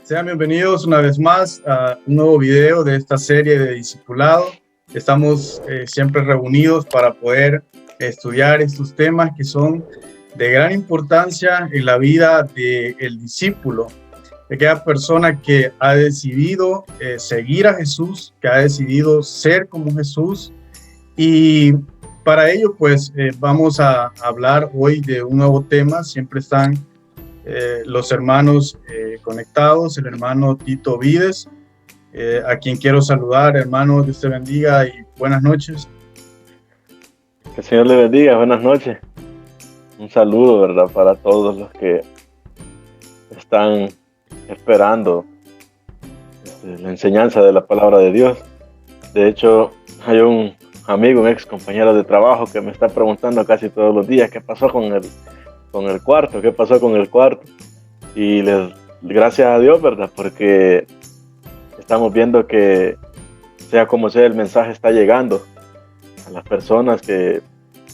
Sean bienvenidos una vez más a un nuevo video de esta serie de discipulado. Estamos siempre reunidos para poder estudiar estos temas que son de gran importancia en la vida del discípulo, de aquella persona que ha decidido seguir a Jesús, que ha decidido ser como Jesús. Y para ello, pues vamos a hablar hoy de un nuevo tema. Siempre están los hermanos conectados, el hermano Tito Vides, a quien quiero saludar. Hermano, Dios te bendiga y buenas noches. Que el Señor le bendiga, buenas noches. Un saludo, ¿verdad?, para todos los que están esperando la enseñanza de la palabra de Dios. De hecho, hay un amigo, un ex compañero de trabajo que me está preguntando casi todos los días qué pasó con el cuarto, qué pasó con el cuarto. Y gracias a Dios, ¿verdad?, porque estamos viendo que sea como sea, el mensaje está llegando a las personas que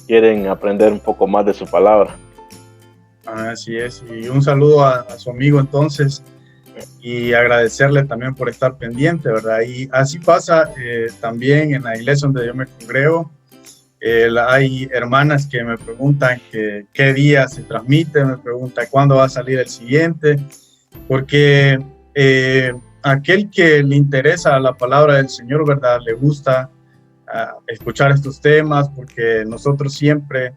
quieren aprender un poco más de su palabra. Así es, y un saludo a su amigo entonces, y agradecerle también por estar pendiente, ¿verdad? Y así pasa también en la iglesia donde yo me congrego. Hay hermanas que me preguntan qué día se transmite, me preguntan cuándo va a salir el siguiente, porque aquel que le interesa la palabra del Señor, ¿verdad?, le gusta escuchar estos temas, porque nosotros siempre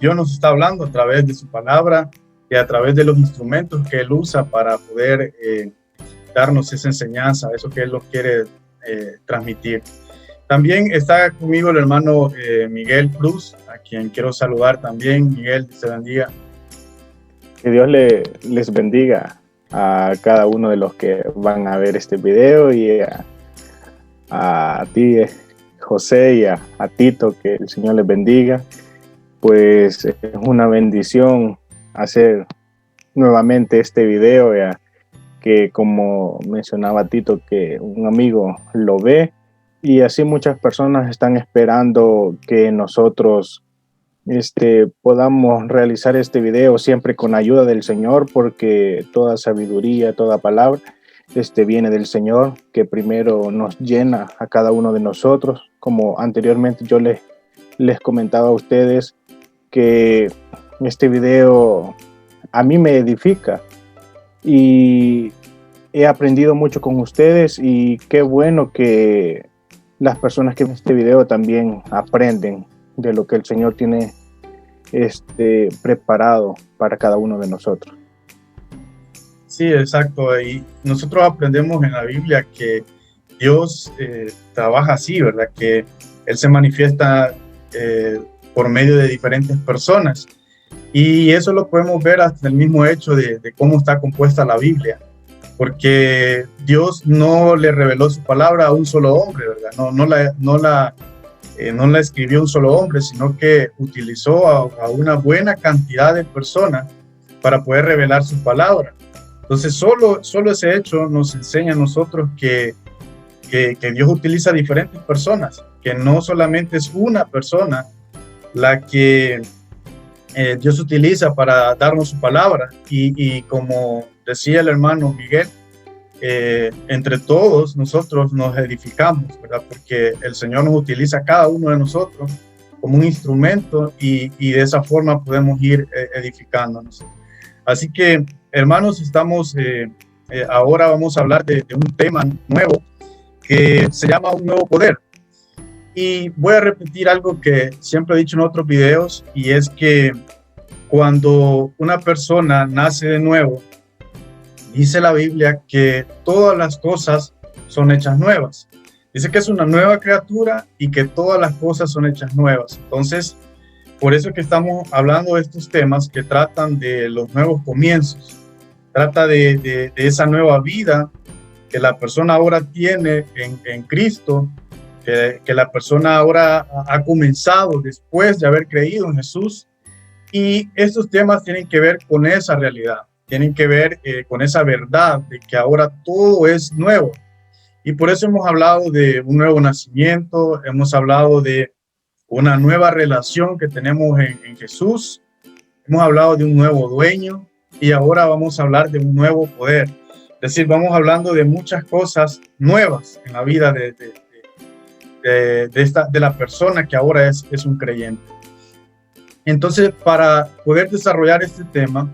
Dios nos está hablando a través de su palabra y a través de los instrumentos que Él usa para poder darnos esa enseñanza, eso que Él nos quiere transmitir. También está conmigo el hermano Miguel Cruz, a quien quiero saludar también. Miguel, Dios te bendiga. Que Dios les bendiga a cada uno de los que van a ver este video, y a ti, José, y a Tito, que el Señor les bendiga. Pues es una bendición hacer nuevamente este video, que como mencionaba Tito, que un amigo lo ve, y así muchas personas están esperando que nosotros podamos realizar este video siempre con ayuda del Señor, porque toda sabiduría, toda palabra viene del Señor, que primero nos llena a cada uno de nosotros. Como anteriormente yo les comentaba a ustedes, que este video a mí me edifica, y he aprendido mucho con ustedes, y qué bueno que las personas que ven este video también aprenden de lo que el Señor tiene preparado para cada uno de nosotros. Sí, exacto. Y nosotros aprendemos en la Biblia que Dios trabaja así, ¿verdad? Que Él se manifiesta por medio de diferentes personas. Y eso lo podemos ver hasta el mismo hecho de cómo está compuesta la Biblia. Porque Dios no le reveló su palabra a un solo hombre, ¿verdad? No la escribió un solo hombre, sino que utilizó a una buena cantidad de personas para poder revelar su palabra. Entonces, solo ese hecho nos enseña a nosotros que Dios utiliza diferentes personas, que no solamente es una persona la que Dios utiliza para darnos su palabra. Y como decía el hermano Miguel, entre todos nosotros nos edificamos, ¿verdad? Porque el Señor nos utiliza a cada uno de nosotros como un instrumento, y de esa forma podemos ir edificándonos. Así que, hermanos, ahora vamos a hablar de un tema nuevo que se llama un nuevo poder. Y voy a repetir algo que siempre he dicho en otros videos, y es que cuando una persona nace de nuevo, dice la Biblia que todas las cosas son hechas nuevas. Dice que es una nueva criatura y que todas las cosas son hechas nuevas. Entonces, por eso es que estamos hablando de estos temas que tratan de los nuevos comienzos. Trata de esa nueva vida que la persona ahora tiene en Cristo, que la persona ahora ha comenzado después de haber creído en Jesús. Y estos temas tienen que ver con esa realidad, tienen que ver con esa verdad de que ahora todo es nuevo. Y por eso hemos hablado de un nuevo nacimiento, hemos hablado de una nueva relación que tenemos en Jesús, hemos hablado de un nuevo dueño, y ahora vamos a hablar de un nuevo poder. Es decir, vamos hablando de muchas cosas nuevas en la vida de la persona que ahora es un creyente. Entonces, para poder desarrollar este tema,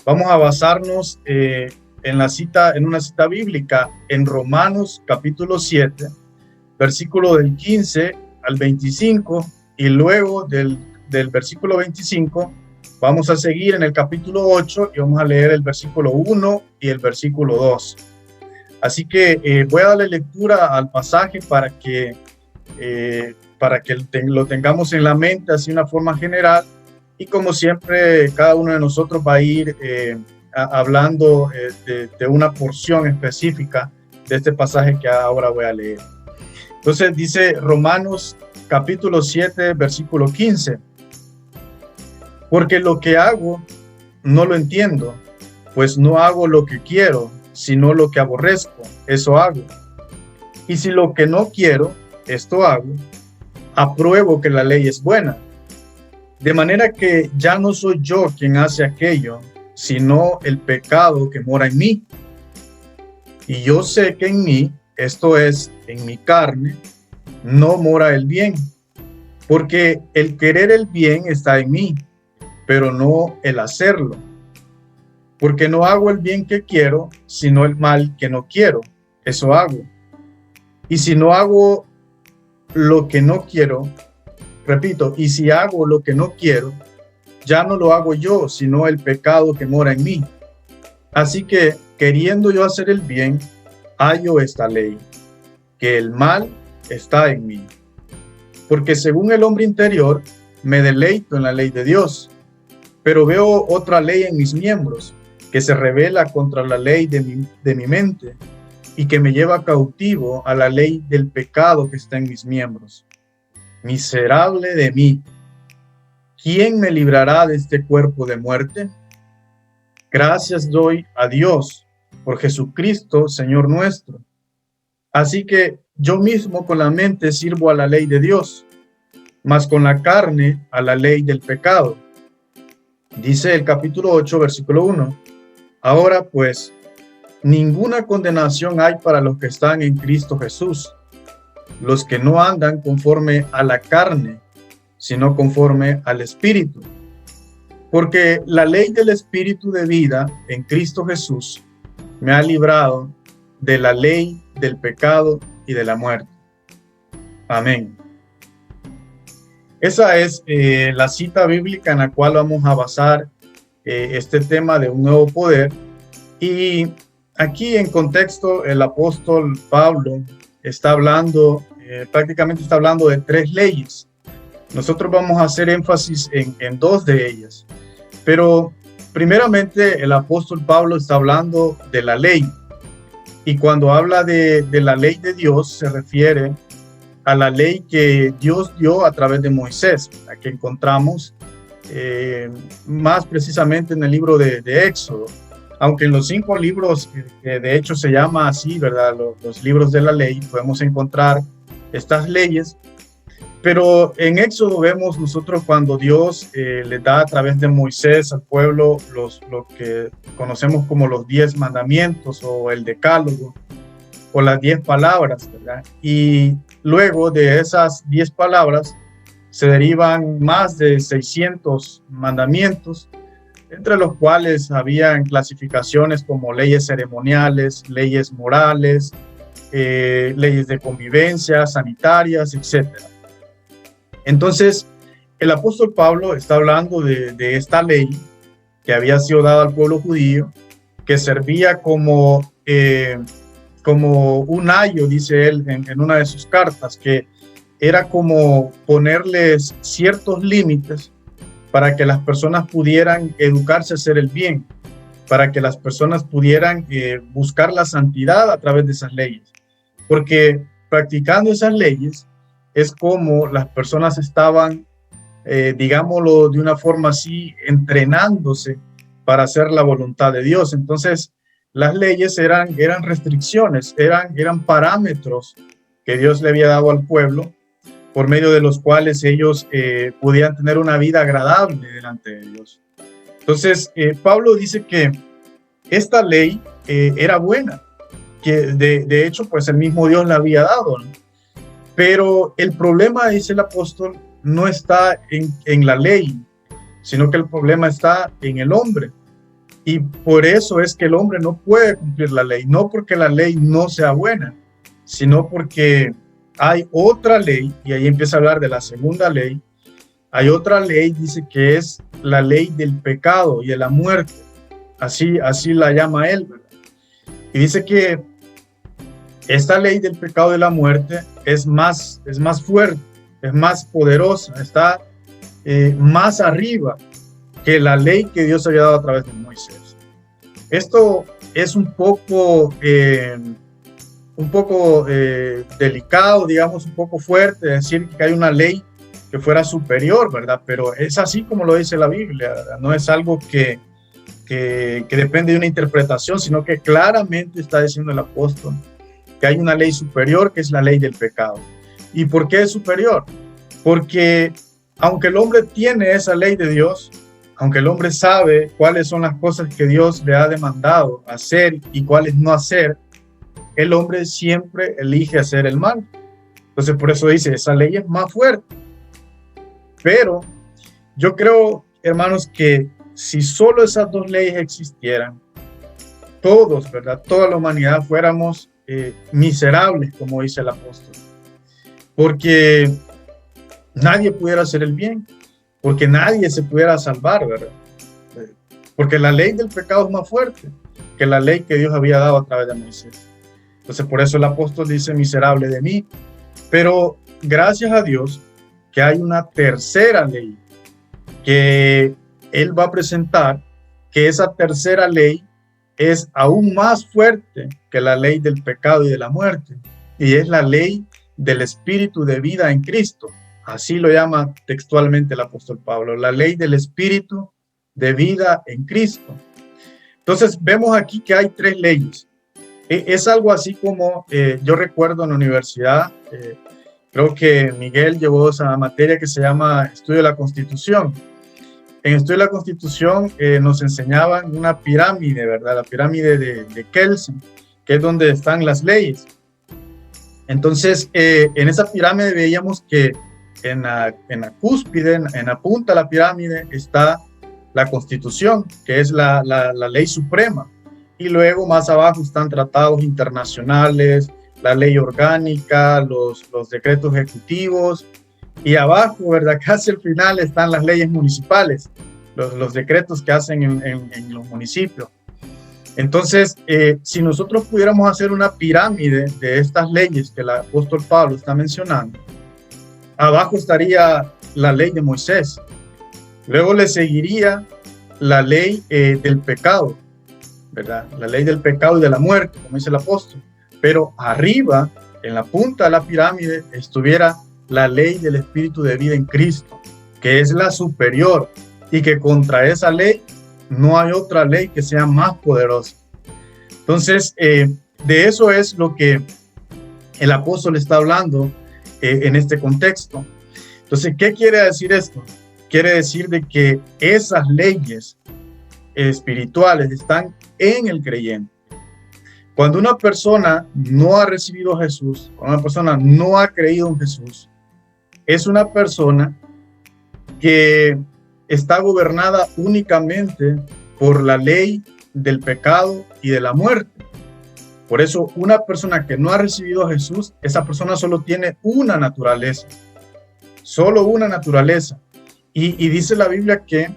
vamos a basarnos en una cita bíblica en Romanos capítulo 7, versículo del 15 al 25, y luego del versículo 25 vamos a seguir en el capítulo 8 y vamos a leer el versículo 1 y el versículo 2. Así que voy a darle lectura al pasaje para que lo tengamos en la mente así de una forma general, y como siempre cada uno de nosotros va a ir hablando de una porción específica de este pasaje que ahora voy a leer. Entonces dice Romanos capítulo 7 versículo 15: porque lo que hago no lo entiendo, pues no hago lo que quiero, sino lo que aborrezco, eso hago. Y si lo que no quiero, esto hago, apruebo que la ley es buena. De manera que ya no soy yo quien hace aquello, sino el pecado que mora en mí. Y yo sé que en mí, esto es, en mi carne, no mora el bien, porque el querer el bien está en mí, pero no el hacerlo. Porque no hago el bien que quiero, sino el mal que no quiero, eso hago. Y si no hago lo que no quiero, repito, y si hago lo que no quiero, ya no lo hago yo, sino el pecado que mora en mí. Así que, queriendo yo hacer el bien, hallo esta ley, que el mal está en mí. Porque según el hombre interior, me deleito en la ley de Dios, pero veo otra ley en mis miembros, que se rebela contra la ley de mi mente, y que me lleva cautivo a la ley del pecado que está en mis miembros. Miserable de mí, ¿quién me librará de este cuerpo de muerte? Gracias doy a Dios por Jesucristo, Señor nuestro. Así que yo mismo con la mente sirvo a la ley de Dios, mas con la carne a la ley del pecado. Dice el capítulo 8, versículo 1. Ahora pues, ninguna condenación hay para los que están en Cristo Jesús, los que no andan conforme a la carne, sino conforme al Espíritu. Porque la ley del Espíritu de vida en Cristo Jesús me ha librado de la ley del pecado y de la muerte. Amén. Esa es la cita bíblica en la cual vamos a basar este tema de un nuevo poder. Y aquí en contexto el apóstol Pablo está hablando, prácticamente está hablando de 3 leyes. Nosotros vamos a hacer énfasis en 2 de ellas. Pero primeramente el apóstol Pablo está hablando de la ley. Y cuando habla de la ley de Dios, se refiere a la ley que Dios dio a través de Moisés, la que encontramos más precisamente en el libro de Éxodo. Aunque en los 5 libros, que de hecho se llama así, ¿verdad? Los libros de la ley, podemos encontrar estas leyes. Pero en Éxodo vemos nosotros cuando Dios le da a través de Moisés al pueblo lo que conocemos como los 10 mandamientos o el decálogo o las 10 palabras, ¿verdad? Y luego de esas 10 palabras se derivan más de 600 mandamientos, entre los cuales habían clasificaciones como leyes ceremoniales, leyes morales, leyes de convivencia, sanitarias, etc. Entonces, el apóstol Pablo está hablando de esta ley que había sido dada al pueblo judío, que servía como un ayo, dice él en una de sus cartas, que era como ponerles ciertos límites para que las personas pudieran educarse a hacer el bien, para que las personas pudieran buscar la santidad a través de esas leyes. Porque practicando esas leyes es como las personas estaban, digámoslo de una forma así, entrenándose para hacer la voluntad de Dios. Entonces, las leyes eran restricciones, eran parámetros que Dios le había dado al pueblo, por medio de los cuales ellos podían tener una vida agradable delante de Dios. Entonces, Pablo dice que esta ley era buena, que de hecho, pues el mismo Dios la había dado, ¿no? Pero el problema, dice el apóstol, no está en la ley, sino que el problema está en el hombre. Y por eso es que el hombre no puede cumplir la ley, no porque la ley no sea buena, sino porque hay otra ley, y ahí empieza a hablar de la segunda ley. Hay otra ley, dice que es la ley del pecado y de la muerte. Así la llama él, ¿verdad? Y dice que esta ley del pecado y de la muerte es más fuerte, es más poderosa, está más arriba que la ley que Dios había dado a través de Moisés. Esto es un poco delicado, digamos, un poco fuerte, decir que hay una ley que fuera superior, ¿verdad? Pero es así como lo dice la Biblia, ¿verdad? No es algo que depende de una interpretación, sino que claramente está diciendo el apóstol que hay una ley superior, que es la ley del pecado. ¿Y por qué es superior? Porque aunque el hombre tiene esa ley de Dios, aunque el hombre sabe cuáles son las cosas que Dios le ha demandado hacer y cuáles no hacer, el hombre siempre elige hacer el mal. Entonces, por eso dice, esa ley es más fuerte. Pero yo creo, hermanos, que si solo esas dos leyes existieran, todos, ¿verdad? Toda la humanidad fuéramos miserables, como dice el apóstol. Porque nadie pudiera hacer el bien, porque nadie se pudiera salvar, ¿verdad? Porque la ley del pecado es más fuerte que la ley que Dios había dado a través de Moisés. Entonces, por eso el apóstol dice, miserable de mí. Pero gracias a Dios que hay una tercera ley que él va a presentar, que esa tercera ley es aún más fuerte que la ley del pecado y de la muerte, y es la ley del espíritu de vida en Cristo. Así lo llama textualmente el apóstol Pablo, la ley del espíritu de vida en Cristo. Entonces vemos aquí que hay tres leyes. Es algo así como, yo recuerdo en la universidad, creo que Miguel llevó esa materia que se llama Estudio de la Constitución. En Estudio de la Constitución nos enseñaban una pirámide, ¿verdad? La pirámide de Kelsen, que es donde están las leyes. Entonces, en esa pirámide veíamos que en la cúspide, en la punta de la pirámide, está la Constitución, que es la ley suprema. Y luego más abajo están tratados internacionales, la ley orgánica, los decretos ejecutivos. Y abajo, ¿verdad? Casi al final están las leyes municipales, los decretos que hacen en los municipios. Entonces, si nosotros pudiéramos hacer una pirámide de estas leyes que el apóstol Pablo está mencionando, abajo estaría la ley de Moisés. Luego le seguiría la ley del pecado, ¿verdad? La ley del pecado y de la muerte, como dice el apóstol. Pero arriba, en la punta de la pirámide, estuviera la ley del espíritu de vida en Cristo, que es la superior, y que contra esa ley no hay otra ley que sea más poderosa. Entonces, de eso es lo que el apóstol está hablando en este contexto. Entonces, ¿qué quiere decir esto? Quiere decir de que esas leyes espirituales están en el creyente. Cuando una persona no ha recibido a Jesús, cuando una persona no ha creído en Jesús, es una persona que está gobernada únicamente por la ley del pecado y de la muerte. Por eso, una persona que no ha recibido a Jesús, esa persona solo tiene una naturaleza, solo una naturaleza. Y dice la Biblia que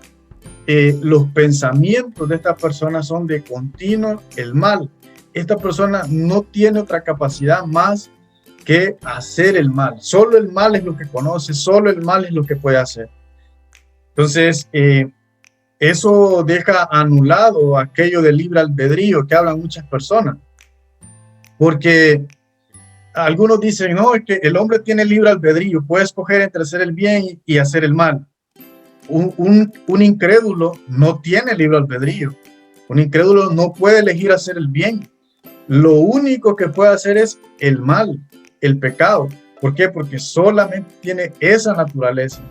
los pensamientos de esta persona son de continuo el mal. Esta persona no tiene otra capacidad más que hacer el mal. Solo el mal es lo que conoce, solo el mal es lo que puede hacer. Entonces, eso deja anulado aquello del libre albedrío que hablan muchas personas. Porque algunos dicen, no, es que el hombre tiene libre albedrío, puede escoger entre hacer el bien y hacer el mal. Un incrédulo no tiene libre albedrío. Un incrédulo no puede elegir hacer el bien. Lo único que puede hacer es el mal, el pecado. ¿Por qué? Porque solamente tiene esa naturaleza.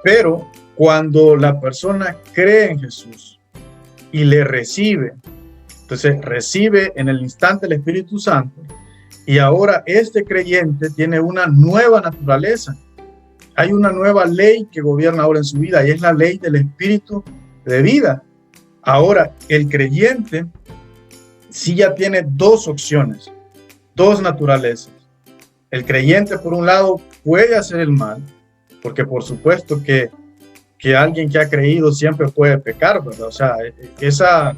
Pero cuando la persona cree en Jesús y le recibe, entonces recibe en el instante el Espíritu Santo, y ahora este creyente tiene una nueva naturaleza. Hay una nueva ley que gobierna ahora en su vida, y es la ley del Espíritu de vida. Ahora, el creyente sí ya tiene dos opciones, dos naturalezas. El creyente, por un lado, puede hacer el mal, porque por supuesto que alguien que ha creído siempre puede pecar, ¿verdad? O sea, esa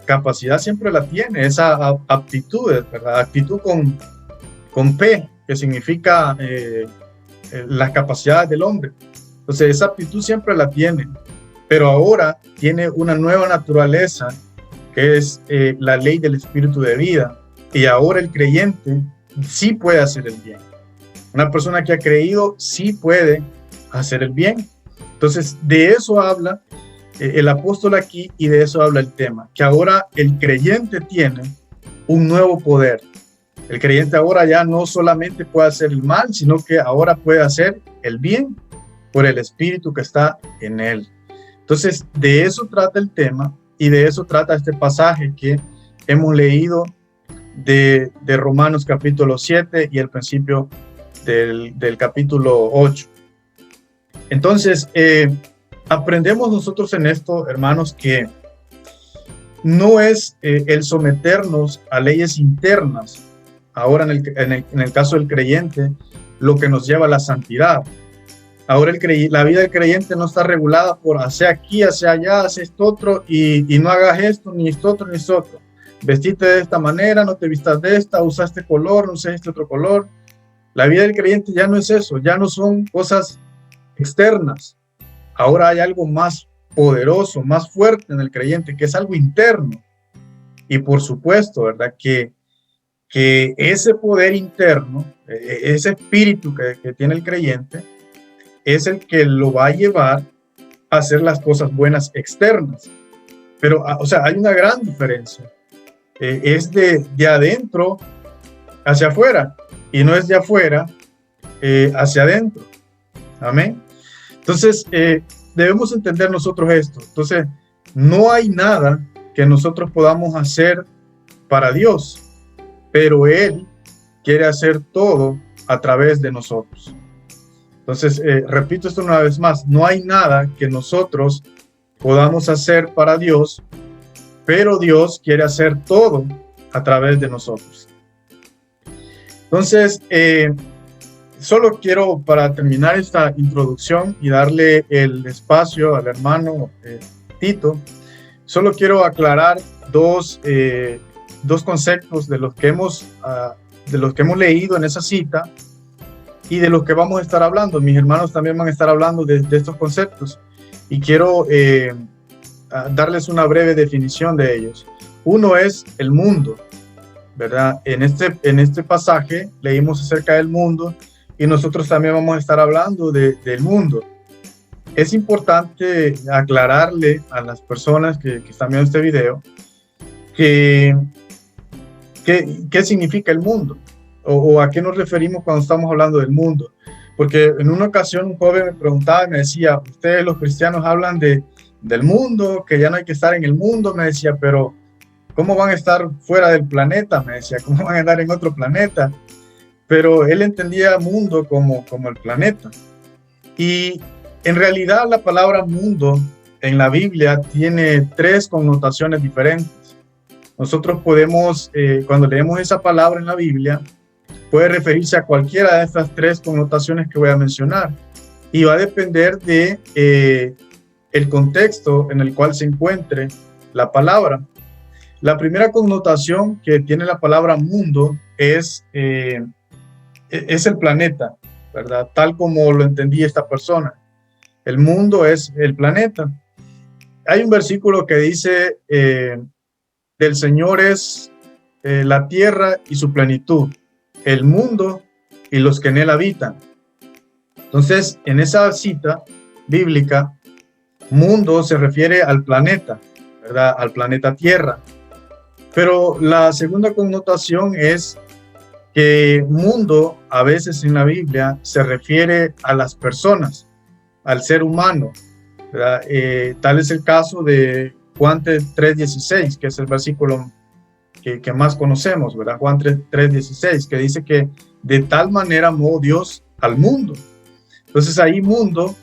capacidad siempre la tiene, esa aptitud, ¿verdad? Actitud con P, que significa las capacidades del hombre. Entonces, esa aptitud siempre la tiene, pero ahora tiene una nueva naturaleza, que es la ley del Espíritu de vida, y ahora el creyente sí puede hacer el bien. Una persona que ha creído sí puede hacer el bien. Entonces, de eso habla el apóstol aquí, y de eso habla el tema, que ahora el creyente tiene un nuevo poder. El creyente ahora ya no solamente puede hacer el mal, sino que ahora puede hacer el bien por el Espíritu que está en él. Entonces, de eso trata el tema, y de eso trata este pasaje que hemos leído de Romanos capítulo 7 y el principio del capítulo 8. Entonces, aprendemos nosotros en esto, hermanos, que no es el someternos a leyes internas, ahora en el caso del creyente, lo que nos lleva a la santidad. Ahora la vida del creyente no está regulada por hacer aquí, hacer allá, hacer esto otro, y no hagas esto, ni esto otro, ni esto otro. Vestite de esta manera, no te vistas de esta, usa este color, no usa este otro color. La vida del creyente ya no es eso, ya no son cosas externas. Ahora hay algo más poderoso, más fuerte en el creyente, que es algo interno. Y por supuesto, ¿verdad? Que ese poder interno, ese espíritu que tiene el creyente, es el que lo va a llevar a hacer las cosas buenas externas. Pero, o sea, hay una gran diferencia. Es de adentro hacia afuera, y no es de afuera hacia adentro. Amén. Entonces, debemos entender nosotros esto. Entonces, no hay nada que nosotros podamos hacer para Dios, pero Él quiere hacer todo a través de nosotros. Entonces, repito esto una vez más, no hay nada que nosotros podamos hacer para Dios, pero Dios quiere hacer todo a través de nosotros. Entonces, solo quiero, para terminar esta introducción y darle el espacio al hermano Tito, solo quiero aclarar dos conceptos de los que hemos leído en esa cita, y de los que vamos a estar hablando. Mis hermanos también van a estar hablando de estos conceptos, y quiero darles una breve definición de ellos. Uno es el mundo, ¿verdad? En este pasaje leímos acerca del mundo, y nosotros también vamos a estar hablando del mundo. Es importante aclararle a las personas que están viendo este video qué significa el mundo, o a qué nos referimos cuando estamos hablando del mundo. Porque en una ocasión un joven me preguntaba y me decía, ustedes los cristianos hablan del mundo, que ya no hay que estar en el mundo, me decía, pero ¿cómo van a estar fuera del planeta? Me decía, ¿cómo van a andar en otro planeta? Pero él entendía mundo como el planeta. Y en realidad la palabra mundo en la Biblia tiene tres connotaciones diferentes. Nosotros podemos, cuando leemos esa palabra en la Biblia, puede referirse a cualquiera de estas tres connotaciones que voy a mencionar, y va a depender de el contexto en el cual se encuentre la palabra. La primera connotación que tiene la palabra mundo es el planeta, ¿verdad? Tal como lo entendí esta persona. El mundo es el planeta. Hay un versículo que dice, del Señor es la tierra y su plenitud, el mundo y los que en él habitan. Entonces, en esa cita bíblica, mundo se refiere al planeta, ¿verdad? Al planeta Tierra. Pero la segunda connotación es que mundo, a veces en la Biblia, se refiere a las personas. al ser humano, ¿verdad? Tal es el caso de Juan 3:16, que es el versículo que más conocemos, ¿verdad? Juan 3:16, que dice que de tal manera amó Dios al mundo. Entonces ahí mundo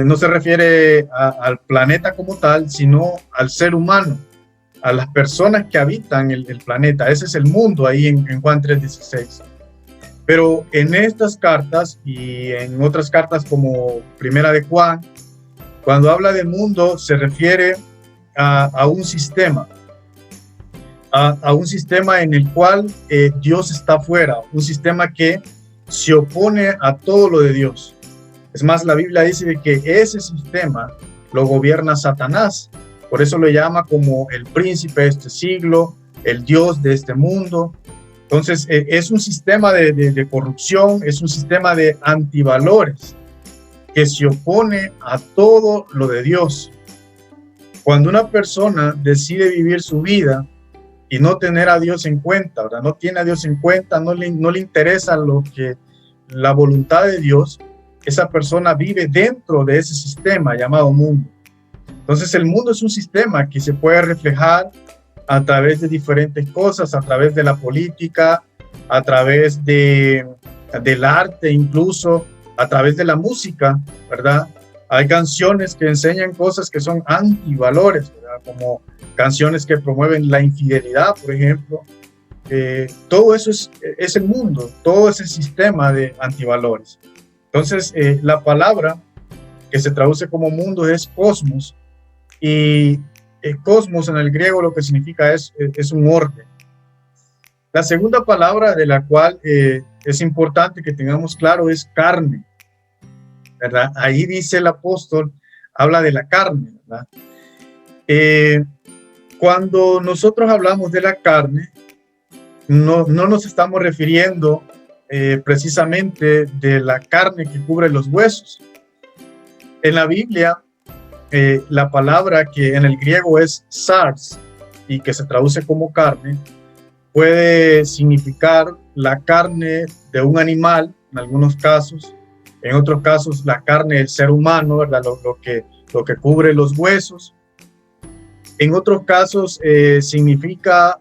no se refiere al planeta como tal, sino al ser humano, a las personas que habitan el planeta. Ese es el mundo ahí en Juan 3:16. Pero en estas cartas y en otras cartas como Primera de Juan, cuando habla de mundo se refiere a un sistema, a un sistema en el cual Dios está fuera, un sistema que se opone a todo lo de Dios. Es más, la Biblia dice de que ese sistema lo gobierna Satanás. Por eso lo llama como el príncipe de este siglo, el Dios de este mundo. Entonces, es un sistema de corrupción, es un sistema de antivalores que se opone a todo lo de Dios. Cuando una persona decide vivir su vida y no tener a Dios en cuenta, ¿verdad? No tiene a Dios en cuenta, no le interesa la voluntad de Dios, esa persona vive dentro de ese sistema llamado mundo. Entonces el mundo es un sistema que se puede reflejar a través de diferentes cosas, a través de la política, a través del arte, incluso a través de la música, ¿verdad? Hay canciones que enseñan cosas que son antivalores, ¿verdad? Como canciones que promueven la infidelidad, por ejemplo. Todo eso es el mundo, todo ese sistema de antivalores. Entonces, la palabra que se traduce como mundo es cosmos, y cosmos en el griego lo que significa es un orden. La segunda palabra de la cual es importante que tengamos claro es carne, ¿verdad? Ahí dice el apóstol, habla de la carne, ¿verdad? Cuando nosotros hablamos de la carne, no nos estamos refiriendo precisamente de la carne que cubre los huesos. En la Biblia, la palabra que en el griego es sarx y que se traduce como carne, puede significar la carne de un animal, en algunos casos, en otros casos la carne del ser humano, ¿verdad? Lo que cubre los huesos. En otros casos significa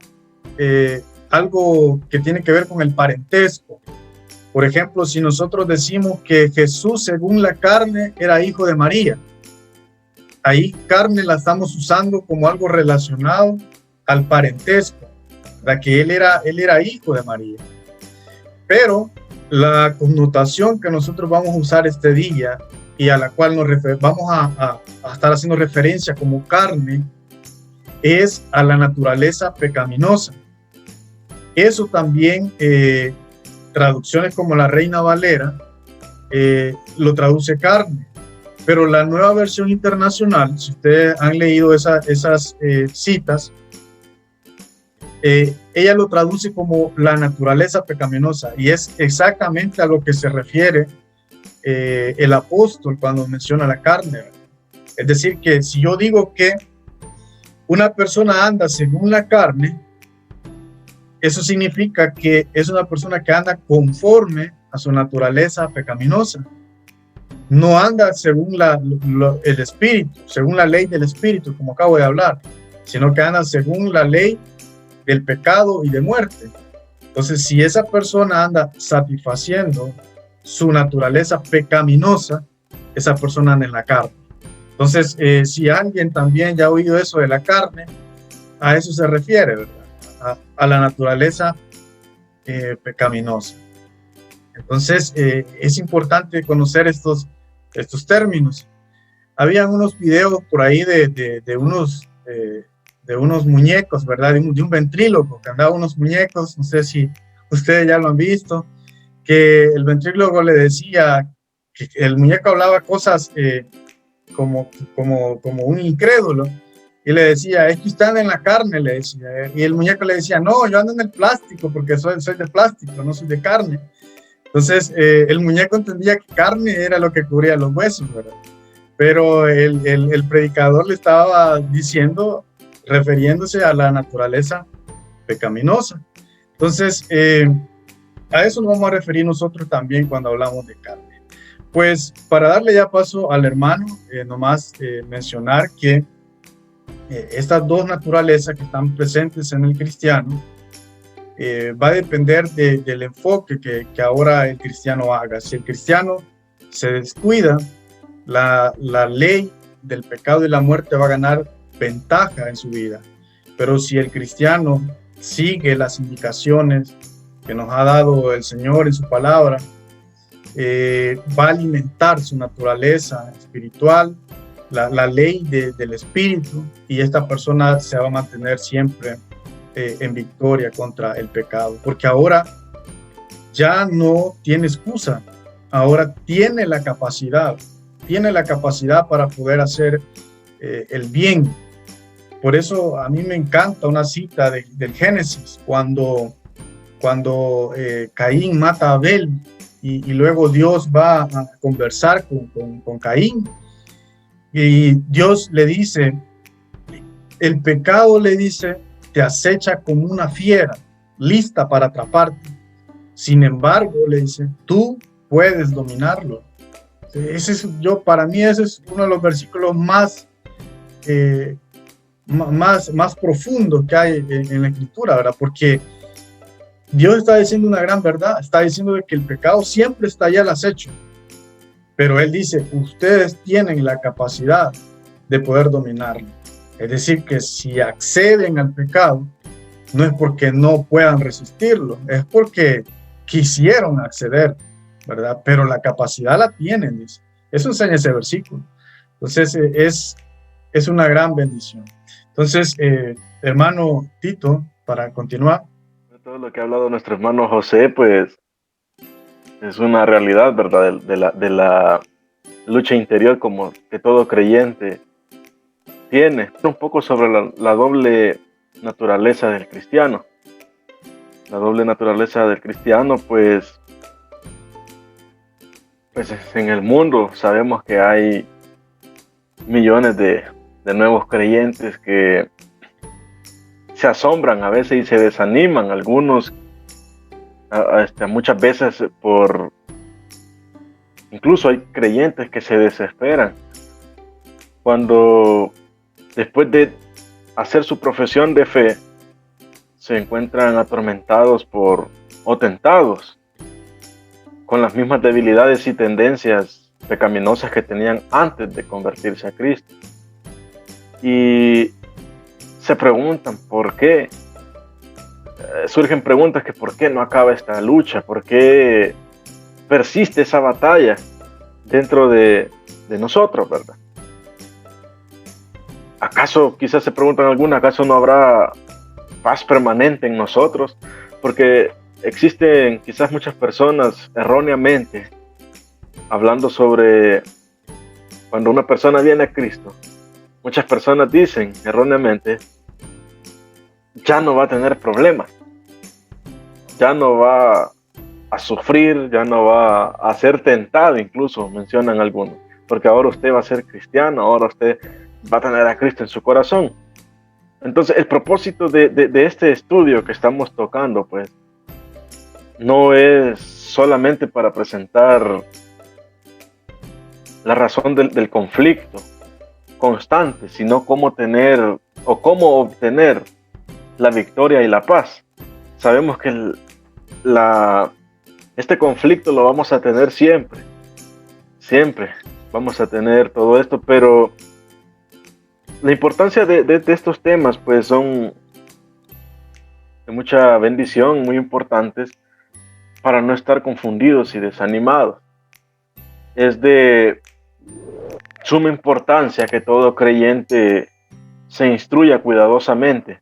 algo que tiene que ver con el parentesco. Por ejemplo, si nosotros decimos que Jesús, según la carne, era hijo de María, ahí carne la estamos usando como algo relacionado al parentesco, ¿verdad? Que él era hijo de María. Pero la connotación que nosotros vamos a usar este día y a la cual vamos a estar haciendo referencia como carne es a la naturaleza pecaminosa. Eso también, traducciones como la Reina Valera lo traduce carne, pero la Nueva Versión Internacional, si ustedes han leído esas citas, ella lo traduce como la naturaleza pecaminosa, y es exactamente a lo que se refiere el apóstol cuando menciona la carne. Es decir, que si yo digo que una persona anda según la carne, eso significa que es una persona que anda conforme a su naturaleza pecaminosa. No anda según el espíritu, según la ley del espíritu, como acabo de hablar, sino que anda según la ley del pecado y de muerte. Entonces, si esa persona anda satisfaciendo su naturaleza pecaminosa, esa persona anda en la carne. Entonces, si alguien también ya ha oído eso de la carne, a eso se refiere, ¿verdad? A la naturaleza pecaminosa. Entonces, es importante conocer estos términos. Habían unos videos por ahí de unos muñecos, ¿verdad? De un ventríloco que andaba unos muñecos, no sé si ustedes ya lo han visto, que el ventríloco le decía, que el muñeco hablaba cosas como un incrédulo, y le decía, es que usted anda en la carne, le decía, y el muñeco le decía, no, yo ando en el plástico, porque soy de plástico, no soy de carne. Entonces, el muñeco entendía que carne era lo que cubría los huesos, ¿verdad? Pero el predicador le estaba diciendo, refiriéndose a la naturaleza pecaminosa. Entonces, a eso nos vamos a referir nosotros también cuando hablamos de carne. Pues para darle ya paso al hermano, nomás mencionar que estas dos naturalezas que están presentes en el cristiano, va a depender del enfoque que ahora el cristiano haga. Si el cristiano se descuida, la ley del pecado y la muerte va a ganar ventaja en su vida. Pero si el cristiano sigue las indicaciones que nos ha dado el Señor en su palabra, va a alimentar su naturaleza espiritual, la ley del espíritu, y esta persona se va a mantener siempre en victoria contra el pecado, porque ahora ya no tiene excusa, ahora tiene la capacidad para poder hacer el bien. Por eso a mí me encanta una cita del Génesis, cuando Caín mata a Abel, y luego Dios va a conversar con Caín, y Dios le dice, el pecado, le dice, te acecha como una fiera, lista para atraparte. Sin embargo, le dice, tú puedes dominarlo. Para mí ese es uno de los versículos más profundos que hay en la Escritura, ¿verdad? Porque Dios está diciendo una gran verdad, está diciendo de que el pecado siempre está allá al acecho, pero Él dice, ustedes tienen la capacidad de poder dominarlo. Es decir, que si acceden al pecado, no es porque no puedan resistirlo, es porque quisieron acceder, ¿verdad? Pero la capacidad la tienen, dice. Eso enseña ese versículo. Entonces, es una gran bendición. Entonces, hermano Tito, para continuar. Todo lo que ha hablado nuestro hermano José, pues, es una realidad, ¿verdad? De la lucha interior como que todo creyente tiene. Un poco sobre la doble naturaleza del cristiano. La doble naturaleza del cristiano, pues en el mundo sabemos que hay millones de nuevos creyentes que se asombran a veces y se desaniman, algunos muchas veces incluso hay creyentes que se desesperan cuando después de hacer su profesión de fe se encuentran atormentados o tentados con las mismas debilidades y tendencias pecaminosas que tenían antes de convertirse a Cristo. Y se preguntan por qué. Surgen preguntas que por qué no acaba esta lucha, por qué persiste esa batalla dentro de nosotros, ¿verdad? ¿Acaso, quizás se preguntan algunas, acaso no habrá paz permanente en nosotros? Porque existen quizás muchas personas erróneamente hablando sobre cuando una persona viene a Cristo. Muchas personas dicen erróneamente, ya no va a tener problemas, ya no va a sufrir, ya no va a ser tentado, incluso mencionan algunos, porque ahora usted va a ser cristiano, ahora usted va a tener a Cristo en su corazón. Entonces el propósito de este estudio que estamos tocando, pues, no es solamente para presentar la razón del conflicto constante, sino cómo obtener la victoria y la paz. Sabemos que este conflicto lo vamos a tener siempre vamos a tener todo esto, pero la importancia de estos temas pues son de mucha bendición, muy importantes para no estar confundidos y desanimados. Es de suma importancia que todo creyente se instruya cuidadosamente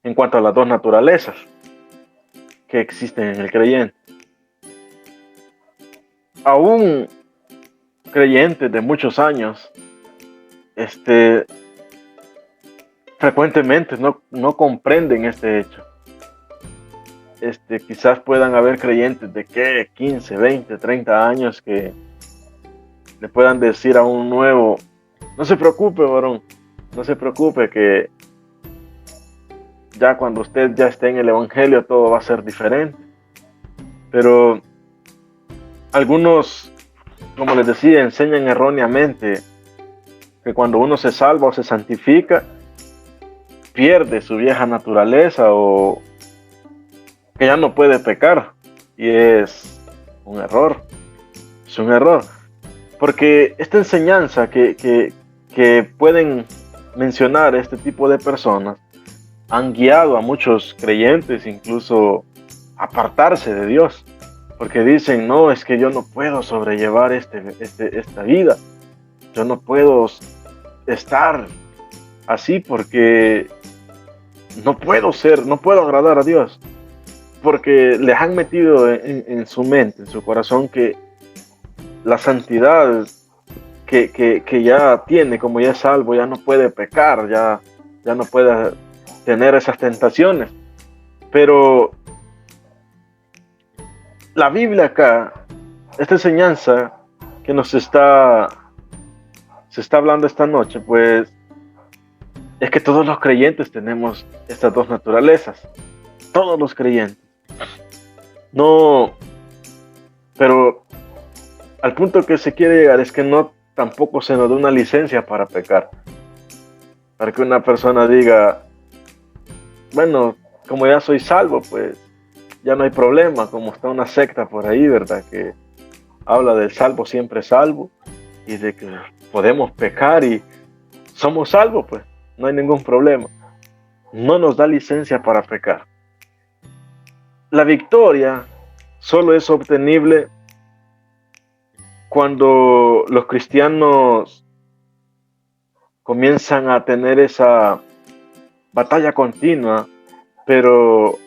en cuanto a las dos naturalezas que existen en el creyente. Aún creyentes de muchos años, frecuentemente no comprenden este hecho. Quizás puedan haber creyentes de 15, 20, 30 años que le puedan decir a un nuevo, no se preocupe, varón, no se preocupe, que ya cuando usted ya esté en el evangelio todo va a ser diferente. Pero algunos como les decía, enseñan erróneamente que cuando uno se salva o se santifica, pierde su vieja naturaleza o que ya no puede pecar. Y es un error. Es un error. Porque esta enseñanza que pueden mencionar este tipo de personas han guiado a muchos creyentes incluso a apartarse de Dios. Porque dicen, no, es que yo no puedo sobrellevar esta vida. Yo no puedo estar así porque no puedo agradar a Dios. Porque les han metido en su mente, en su corazón, que la santidad que ya tiene, como ya es salvo, ya no puede pecar, ya no puede tener esas tentaciones. Pero la Biblia acá, esta enseñanza que se está hablando esta noche, pues es que todos los creyentes tenemos estas dos naturalezas. Todos los creyentes. No, pero al punto que se quiere llegar es que no tampoco se nos da una licencia para pecar. Para que una persona diga, bueno, como ya soy salvo, pues ya no hay problema, como está una secta por ahí, ¿verdad? Que habla del salvo siempre salvo y de que podemos pecar y somos salvos, pues no hay ningún problema. No nos da licencia para pecar. La victoria solo es obtenible cuando los cristianos comienzan a tener esa batalla continua, pero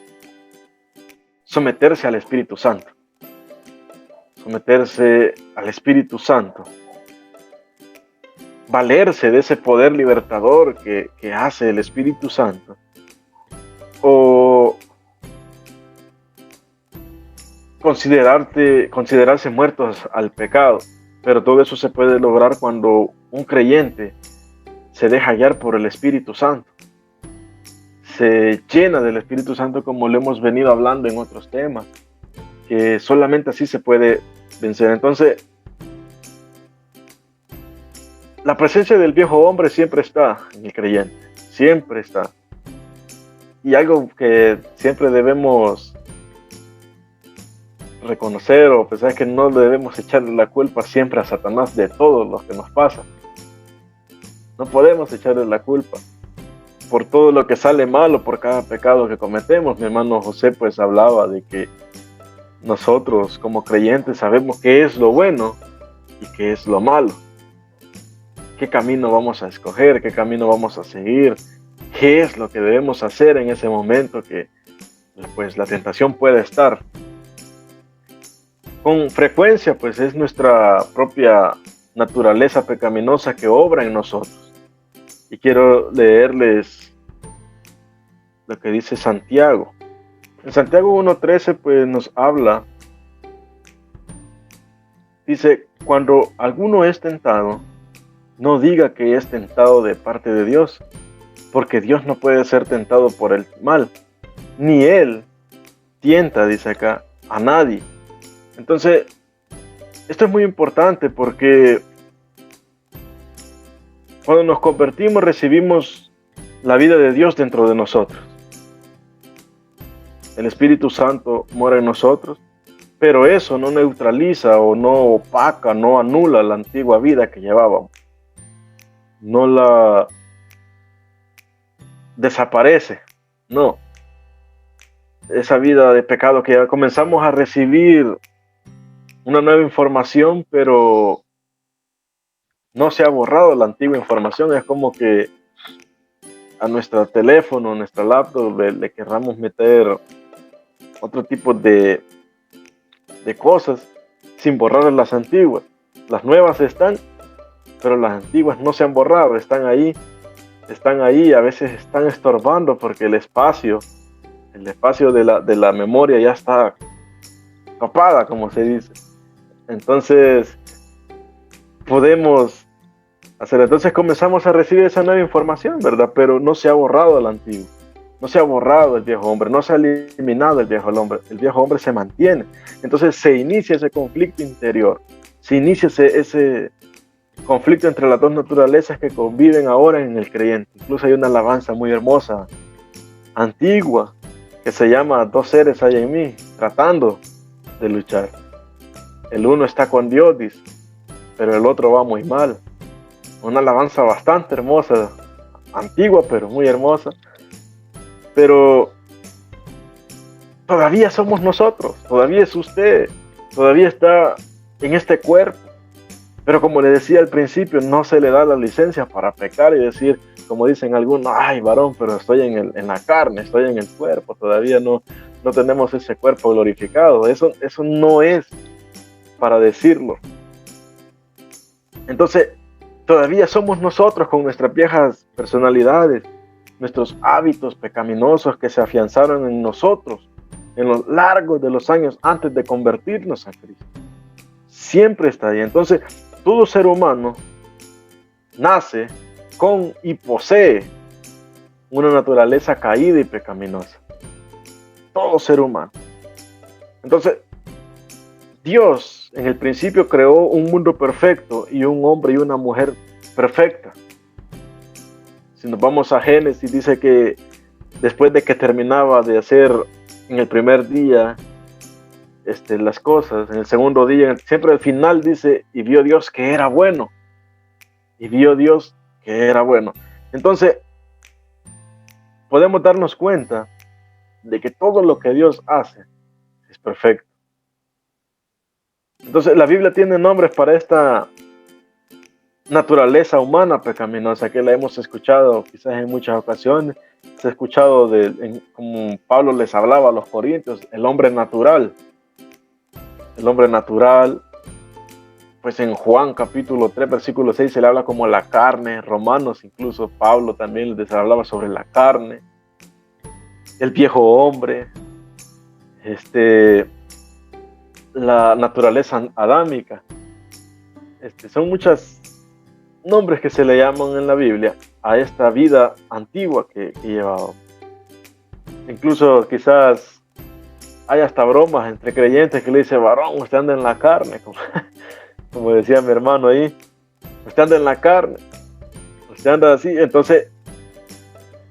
someterse al Espíritu Santo. Someterse al Espíritu Santo. Valerse de ese poder libertador que hace el Espíritu Santo. O considerarse muertos al pecado. Pero todo eso se puede lograr cuando un creyente se deja guiar por el Espíritu Santo. Se llena del Espíritu Santo, como lo hemos venido hablando en otros temas, que solamente así se puede vencer. Entonces, la presencia del viejo hombre siempre está en el creyente, siempre está. Y algo que siempre debemos reconocer o pensar es que no debemos echarle la culpa siempre a Satanás de todo lo que nos pasa. No podemos echarle la culpa por todo lo que sale mal o por cada pecado que cometemos. Mi hermano José pues hablaba de que nosotros como creyentes sabemos qué es lo bueno y qué es lo malo. ¿Qué camino vamos a escoger? ¿Qué camino vamos a seguir? ¿Qué es lo que debemos hacer en ese momento que pues la tentación puede estar? Con frecuencia pues es nuestra propia naturaleza pecaminosa que obra en nosotros. Y quiero leerles lo que dice Santiago. En Santiago 1:13 pues nos habla, dice, cuando alguno es tentado, no diga que es tentado de parte de Dios, porque Dios no puede ser tentado por el mal, ni Él tienta, dice acá, a nadie. Entonces, esto es muy importante porque cuando nos convertimos recibimos la vida de Dios dentro de nosotros. El Espíritu Santo mora en nosotros, pero eso no neutraliza o no opaca, no anula la antigua vida que llevábamos. No la desaparece, no. Esa vida de pecado que ya comenzamos a recibir una nueva información, pero no se ha borrado la antigua información. Es como que a nuestro teléfono, nuestra laptop, le querramos meter otro tipo de cosas sin borrar las antiguas. Las nuevas están, pero las antiguas no se han borrado, están ahí, a veces están estorbando porque el espacio de la memoria ya está tapada, como se dice. Entonces podemos hacer, entonces comenzamos a recibir esa nueva información, ¿verdad? Pero no se ha borrado el antiguo, no se ha borrado el viejo hombre, no se ha eliminado el viejo hombre se mantiene. Entonces se inicia ese conflicto interior, se inicia ese conflicto entre las dos naturalezas que conviven ahora en el creyente. Incluso hay una alabanza muy hermosa, antigua, que se llama Dos seres hay en mí, tratando de luchar. El uno está con Dios, dice, pero el otro va muy mal. Una alabanza bastante hermosa, antigua, pero muy hermosa. Pero todavía somos nosotros, todavía es usted, todavía está en este cuerpo. Pero como le decía al principio, no se le da la licencia para pecar y decir, como dicen algunos, ay varón, pero estoy en la carne, estoy en el cuerpo, todavía no tenemos ese cuerpo glorificado. Eso no es para decirlo. Entonces, todavía somos nosotros con nuestras viejas personalidades, nuestros hábitos pecaminosos que se afianzaron en nosotros en lo largo de los años antes de convertirnos a Cristo. Siempre está ahí. Entonces, todo ser humano nace con y posee una naturaleza caída y pecaminosa. Todo ser humano. Entonces, Dios en el principio creó un mundo perfecto y un hombre y una mujer perfecta. Si nos vamos a Génesis, dice que después de que terminaba de hacer en el primer día las cosas, en el segundo día, siempre al final dice, y vio Dios que era bueno. Y vio Dios que era bueno. Entonces, podemos darnos cuenta de que todo lo que Dios hace es perfecto. Entonces, la Biblia tiene nombres para esta naturaleza humana pecaminosa que la hemos escuchado quizás en muchas ocasiones. Se ha escuchado como Pablo les hablaba a los corintios, el hombre natural. El hombre natural, pues en Juan capítulo 3, versículo 6 se le habla como la carne. Romanos, incluso Pablo también les hablaba sobre la carne. El viejo hombre, la naturaleza adámica. Son muchos nombres que se le llaman en la Biblia a esta vida antigua que llevábamos. Incluso quizás hay hasta bromas entre creyentes que le dice, varón, usted anda en la carne, como decía mi hermano ahí, usted anda en la carne, usted anda así. Entonces,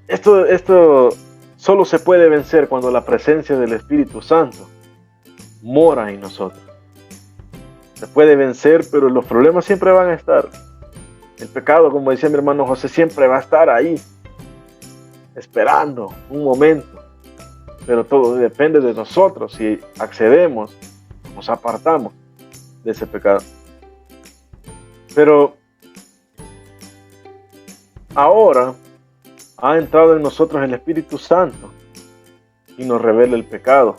esto solo se puede vencer cuando la presencia del Espíritu Santo mora en nosotros. Se puede vencer, pero los problemas siempre van a estar. El pecado, como decía mi hermano José, siempre va a estar ahí, esperando un momento. Pero todo depende de nosotros, si accedemos, nos apartamos de ese pecado. Pero ahora ha entrado en nosotros el Espíritu Santo y nos revela el pecado.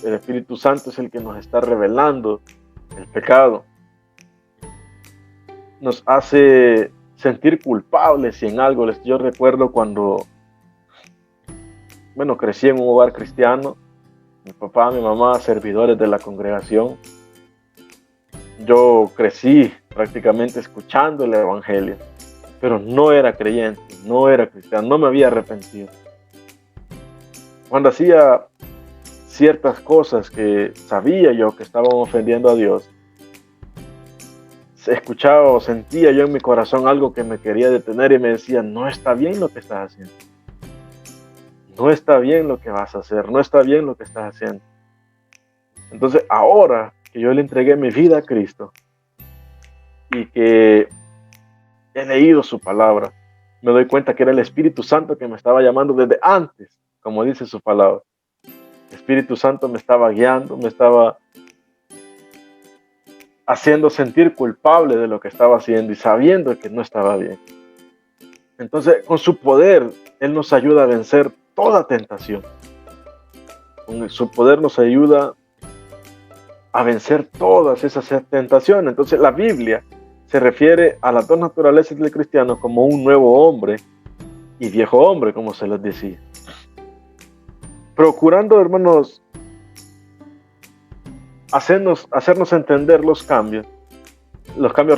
El Espíritu Santo es el que nos está revelando el pecado. Nos hace sentir culpables si en algo. Yo recuerdo cuando crecí en un hogar cristiano, mi papá, mi mamá, servidores de la congregación. Yo crecí prácticamente escuchando el evangelio, pero no era creyente, no era cristiano, no me había arrepentido. Cuando hacía ciertas cosas que sabía yo que estaban ofendiendo a Dios, escuchaba o sentía yo en mi corazón algo que me quería detener y me decía, no está bien lo que estás haciendo. No está bien lo que vas a hacer, no está bien lo que estás haciendo. Entonces, ahora que yo le entregué mi vida a Cristo y que he leído su palabra, me doy cuenta que era el Espíritu Santo que me estaba llamando desde antes, como dice su palabra. El Espíritu Santo me estaba guiando, me estaba haciendo sentir culpable de lo que estaba haciendo y sabiendo que no estaba bien. Entonces, con su poder, Él nos ayuda a vencer toda tentación. Con su poder nos ayuda a vencer todas esas tentaciones. Entonces, la Biblia se refiere a las dos naturalezas del cristiano como un nuevo hombre y viejo hombre, como se les decía. Procurando, hermanos, hacernos entender los cambios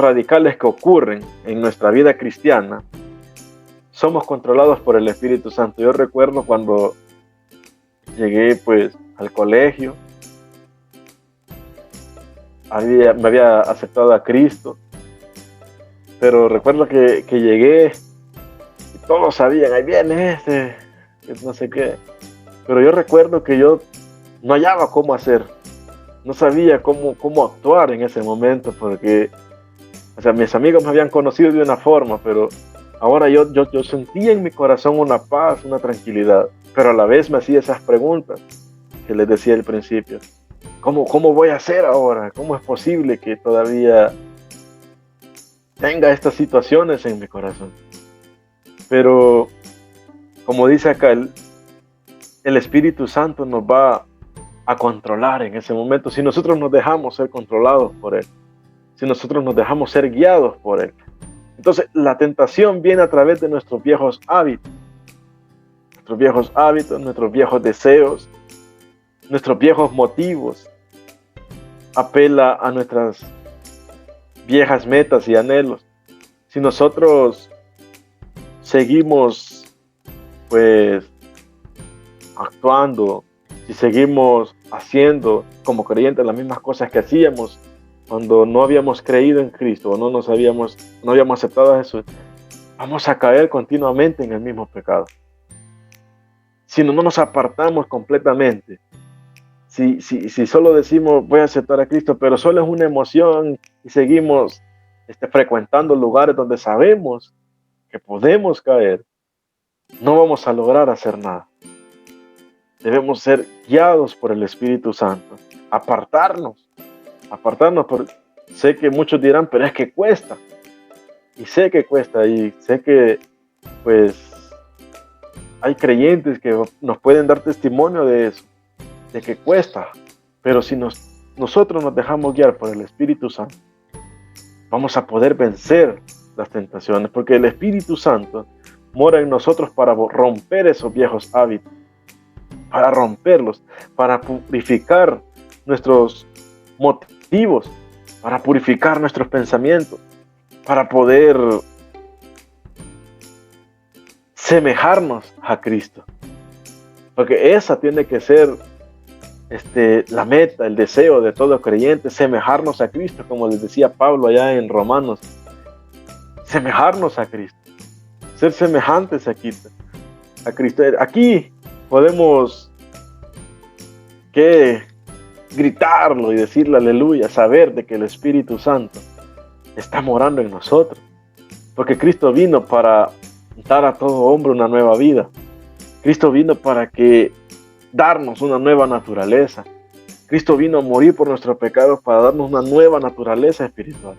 radicales que ocurren en nuestra vida cristiana, somos controlados por el Espíritu Santo. Yo recuerdo cuando llegué al colegio, me había aceptado a Cristo, pero recuerdo que llegué y todos sabían, ahí viene este, no sé qué, pero yo recuerdo que yo no hallaba cómo hacer, no sabía cómo actuar en ese momento, porque, o sea, mis amigos me habían conocido de una forma, pero ahora yo sentía en mi corazón una paz, una tranquilidad, pero a la vez me hacía esas preguntas que les decía al principio. ¿Cómo voy a hacer ahora? ¿Cómo es posible que todavía tenga estas situaciones en mi corazón? Pero, como dice acá, el Espíritu Santo nos va a controlar en ese momento si nosotros nos dejamos ser controlados por Él, si nosotros nos dejamos ser guiados por Él. Entonces, la tentación viene a través de nuestros viejos hábitos, nuestros viejos deseos, nuestros viejos motivos. Apela a nuestras viejas metas y anhelos. Si nosotros seguimos, pues, actuando, si seguimos haciendo como creyentes las mismas cosas que hacíamos cuando no habíamos creído en Cristo o no habíamos aceptado a Jesús, vamos a caer continuamente en el mismo pecado. Si no nos apartamos completamente, si solo decimos voy a aceptar a Cristo, pero solo es una emoción y seguimos frecuentando lugares donde sabemos que podemos caer, no vamos a lograr hacer nada. Debemos ser guiados por el Espíritu Santo, apartarnos, porque sé que muchos dirán, pero es que cuesta, y sé que cuesta, y sé que pues hay creyentes que nos pueden dar testimonio de eso, de que cuesta, pero si nosotros nos dejamos guiar por el Espíritu Santo, vamos a poder vencer las tentaciones, porque el Espíritu Santo mora en nosotros para romper esos viejos hábitos, para romperlos, para purificar nuestros motivos, para purificar nuestros pensamientos, para poder semejarnos a Cristo, porque esa tiene que ser la meta, el deseo de todo creyente, semejarnos a Cristo, como les decía Pablo allá en Romanos, semejarnos a Cristo, ser semejantes a Cristo. Aquí podemos gritarlo y decirle aleluya, saber de que el Espíritu Santo está morando en nosotros, porque Cristo vino para dar a todo hombre una nueva vida. Cristo vino para darnos una nueva naturaleza. Cristo vino a morir por nuestros pecados para darnos una nueva naturaleza espiritual,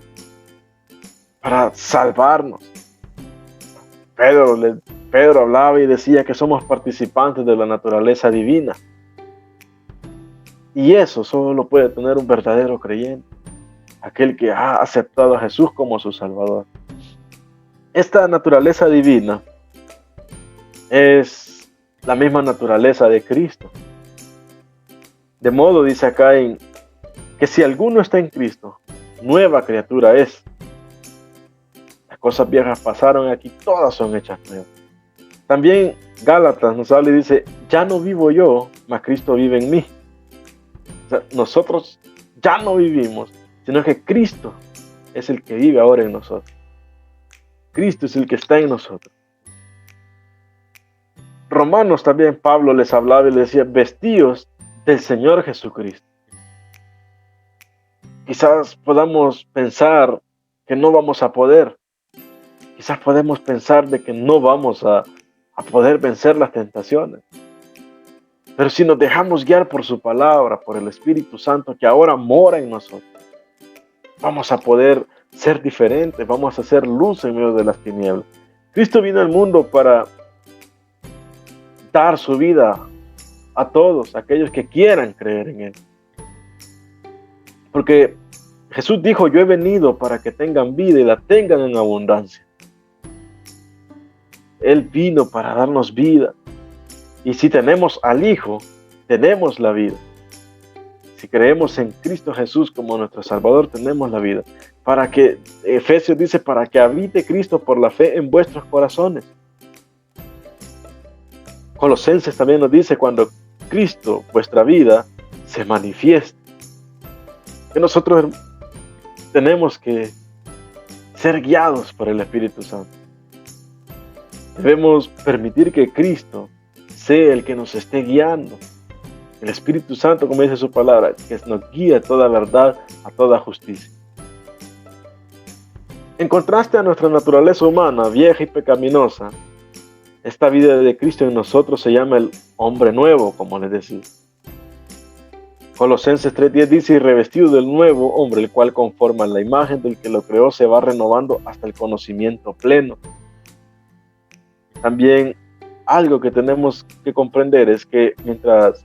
para salvarnos. Pedro hablaba y decía que somos participantes de la naturaleza divina. Y eso solo lo puede tener un verdadero creyente, aquel que ha aceptado a Jesús como su Salvador. Esta naturaleza divina es la misma naturaleza de Cristo. De modo, dice acá, que si alguno está en Cristo, nueva criatura es. Las cosas viejas pasaron, aquí todas son hechas nuevas. También Gálatas nos habla y dice, ya no vivo yo, mas Cristo vive en mí. O sea, nosotros ya no vivimos, sino que Cristo es el que vive ahora en nosotros. Cristo es el que está en nosotros. Romanos también Pablo les hablaba y les decía, vestíos del Señor Jesucristo. Quizás podamos pensar que no vamos a poder. Quizás podemos pensar de que no vamos a poder vencer las tentaciones. Pero si nos dejamos guiar por su palabra, por el Espíritu Santo que ahora mora en nosotros, vamos a poder ser diferentes, vamos a hacer luz en medio de las tinieblas. Cristo vino al mundo para dar su vida a todos aquellos que quieran creer en Él. Porque Jesús dijo, yo he venido para que tengan vida y la tengan en abundancia. Él vino para darnos vida. Y si tenemos al Hijo, tenemos la vida. Si creemos en Cristo Jesús como nuestro Salvador, tenemos la vida. Para que, Efesios dice, para que habite Cristo por la fe en vuestros corazones. Colosenses también nos dice, cuando Cristo, vuestra vida, se manifieste. que nosotros tenemos que ser guiados por el Espíritu Santo. Debemos permitir que Cristo sea el que nos esté guiando. El Espíritu Santo, como dice su palabra, que nos guía a toda verdad, a toda justicia. En contraste a nuestra naturaleza humana, vieja y pecaminosa, esta vida de Cristo en nosotros se llama el hombre nuevo, como les decía. Colosenses 3:10 dice: y revestido del nuevo hombre, el cual conforma la imagen del que lo creó, se va renovando hasta el conocimiento pleno. También algo que tenemos que comprender es que mientras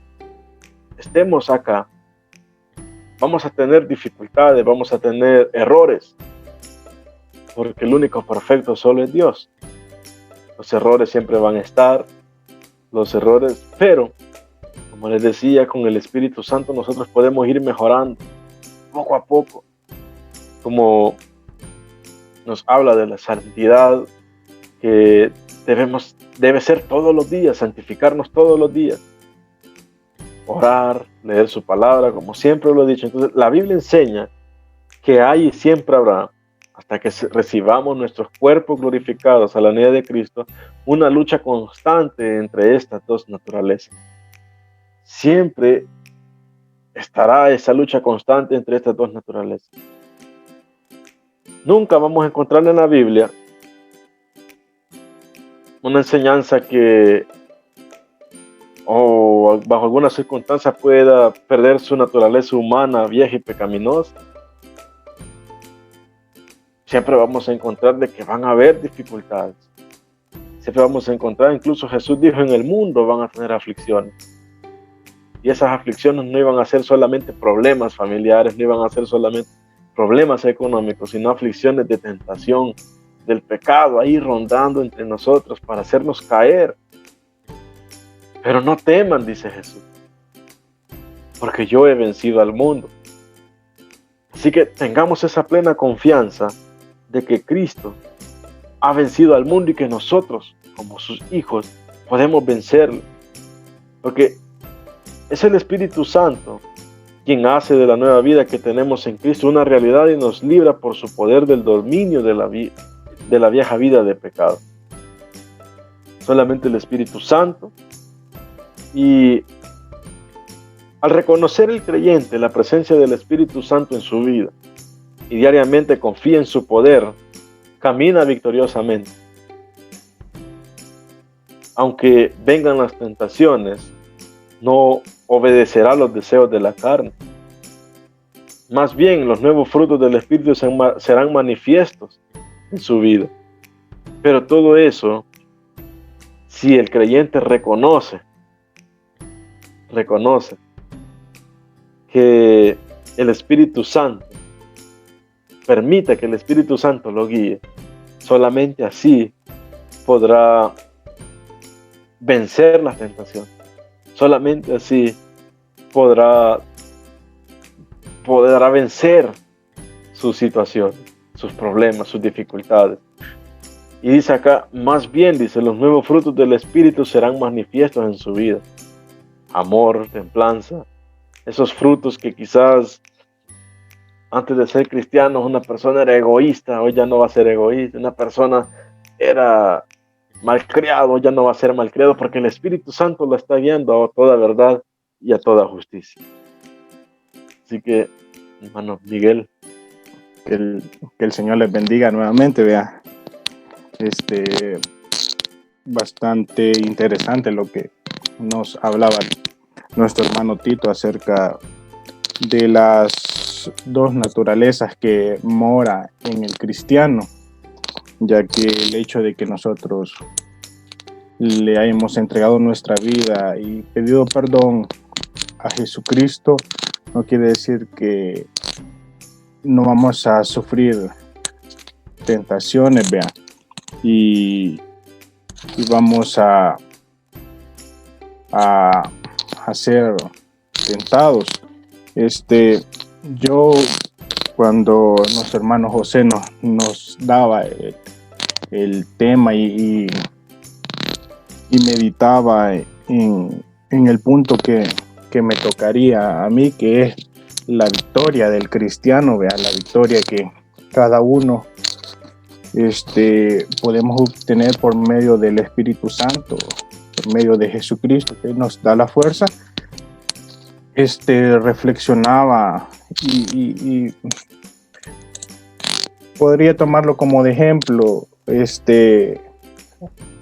estemos acá, vamos a tener dificultades, vamos a tener errores, porque el único perfecto solo es Dios. Los errores siempre van a estar, pero como les decía, con el Espíritu Santo nosotros podemos ir mejorando poco a poco, como nos habla de la santidad que debe ser todos los días, santificarnos todos los días, orar, leer su palabra, como siempre lo he dicho. Entonces la Biblia enseña que hay y siempre habrá, hasta que recibamos nuestros cuerpos glorificados a la unidad de Cristo, una lucha constante entre estas dos naturalezas. Siempre estará esa lucha constante entre estas dos naturalezas. Nunca vamos a encontrar en la Biblia una enseñanza que bajo alguna circunstancia pueda perder su naturaleza humana, vieja y pecaminosa. Siempre vamos a encontrar de que van a haber dificultades. Siempre vamos a encontrar, incluso Jesús dijo, en el mundo van a tener aflicciones. Y esas aflicciones no iban a ser solamente problemas familiares, no iban a ser solamente problemas económicos, sino aflicciones de tentación, del pecado ahí rondando entre nosotros para hacernos caer. Pero no teman, dice Jesús, porque yo he vencido al mundo. Así que tengamos esa plena confianza de que Cristo ha vencido al mundo y que nosotros, como sus hijos, podemos vencerlo. Porque es el Espíritu Santo quien hace de la nueva vida que tenemos en Cristo una realidad y nos libra por su poder del dominio de la vieja vida de pecado. Solamente el Espíritu Santo. Y al reconocer el creyente la presencia del Espíritu Santo en su vida y diariamente confía en su poder, camina victoriosamente. Aunque vengan las tentaciones, no obedecerá los deseos de la carne. Más bien, los nuevos frutos del Espíritu serán manifiestos en su vida. Pero todo eso, si el creyente reconoce que el Espíritu Santo, permite que el Espíritu Santo lo guíe, solamente así podrá vencer la tentación. Solamente así podrá vencer sus situaciones, sus problemas, sus dificultades. Y dice acá, más bien, dice, los nuevos frutos del Espíritu serán manifiestos en su vida. Amor, templanza, esos frutos que quizás antes de ser cristiano una persona era egoísta, hoy ya no va a ser egoísta. Una persona era malcriado, ya no va a ser malcriado, porque el Espíritu Santo lo está guiando a toda verdad y a toda justicia. Así que, hermano Miguel, que el Señor les bendiga nuevamente, vea. Bastante interesante lo que nos hablaba nuestro hermano Tito acerca de las dos naturalezas que mora en el cristiano, ya que el hecho de que nosotros le hayamos entregado nuestra vida y pedido perdón a Jesucristo no quiere decir que no vamos a sufrir tentaciones, vean, y vamos a ser tentados. Yo, cuando nuestro hermano José nos daba el tema y meditaba en el punto que me tocaría a mí, que es la victoria del cristiano, vea, la victoria que cada uno podemos obtener por medio del Espíritu Santo, por medio de Jesucristo, que nos da la fuerza. Reflexionaba y podría tomarlo como de ejemplo,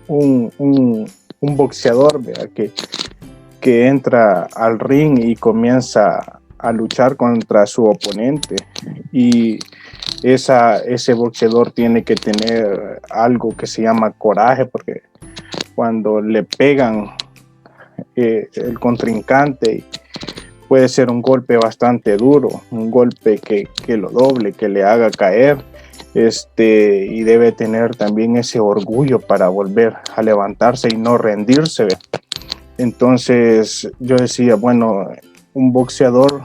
un boxeador, ¿verdad? Que entra al ring y comienza a luchar contra su oponente, y ese boxeador tiene que tener algo que se llama coraje, porque cuando le pegan el contrincante, puede ser un golpe bastante duro, un golpe que lo doble, que le haga caer, y debe tener también ese orgullo para volver a levantarse y no rendirse. Entonces yo decía, bueno, un boxeador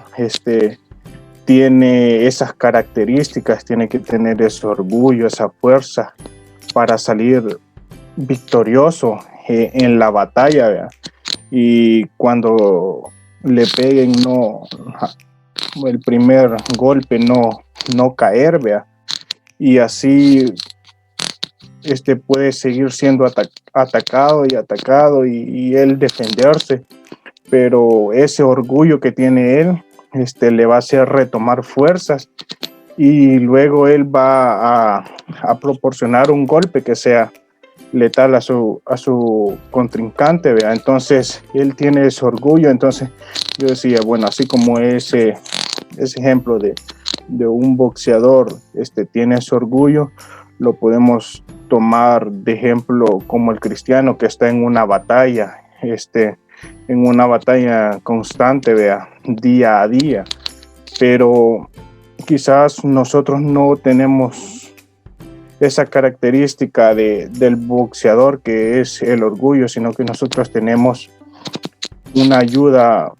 tiene esas características, tiene que tener ese orgullo, esa fuerza para salir victorioso en la batalla, ¿verdad? Y cuando le peguen, el primer golpe no caer, ¿verdad? Y así puede seguir siendo atacado y él defenderse, pero ese orgullo que tiene él le va a hacer retomar fuerzas, y luego él va a proporcionar un golpe que sea letal a su contrincante, ¿verdad? Entonces él tiene ese orgullo. Entonces yo decía, bueno, así como ese ejemplo de un boxeador tiene ese orgullo, lo podemos tomar de ejemplo como el cristiano que está en una batalla, en una batalla constante, ¿vea? Día a día, pero quizás nosotros no tenemos esa característica del boxeador, que es el orgullo, sino que nosotros tenemos una ayuda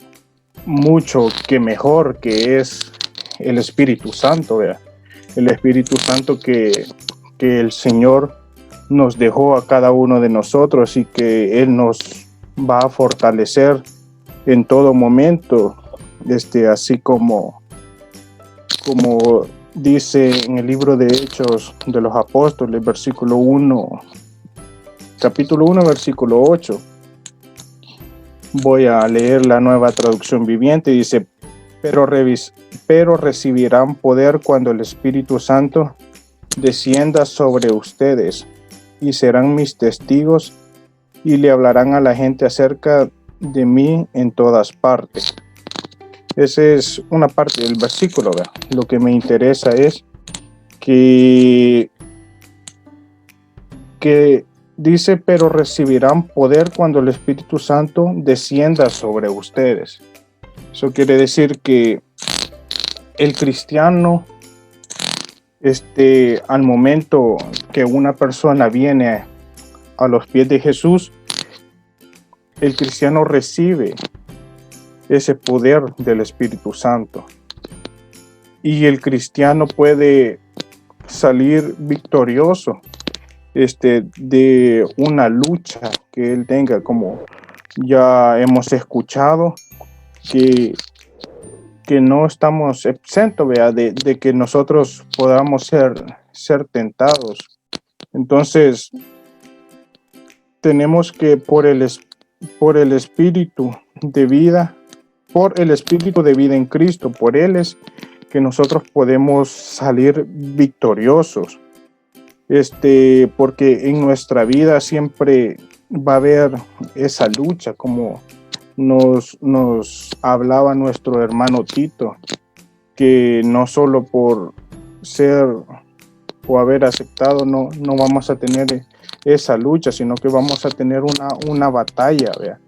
mucho que mejor, que es el Espíritu Santo, ¿vea? El Espíritu Santo que el Señor nos dejó a cada uno de nosotros, y que Él nos va a fortalecer en todo momento, así como dice en el libro de Hechos de los Apóstoles, capítulo 1, versículo 8. Voy a leer la Nueva Traducción Viviente. Dice: pero recibirán poder cuando el Espíritu Santo descienda sobre ustedes, y serán mis testigos, y le hablarán a la gente acerca de mí en todas partes. Esa es una parte del versículo, ¿verdad? Lo que me interesa es que dice: pero recibirán poder cuando el Espíritu Santo descienda sobre ustedes. Eso quiere decir que el cristiano, al momento que una persona viene a los pies de Jesús, el cristiano recibe ese poder del Espíritu Santo, y el cristiano puede salir victorioso de una lucha que él tenga, como ya hemos escuchado, que no estamos exentos, ¿vea? de que nosotros podamos ser tentados. Entonces tenemos que por el Espíritu de vida, por el Espíritu de vida en Cristo, por Él es que nosotros podemos salir victoriosos, porque en nuestra vida siempre va a haber esa lucha, como nos hablaba nuestro hermano Tito, que no solo por ser o haber aceptado no vamos a tener esa lucha, sino que vamos a tener una batalla, ¿vea?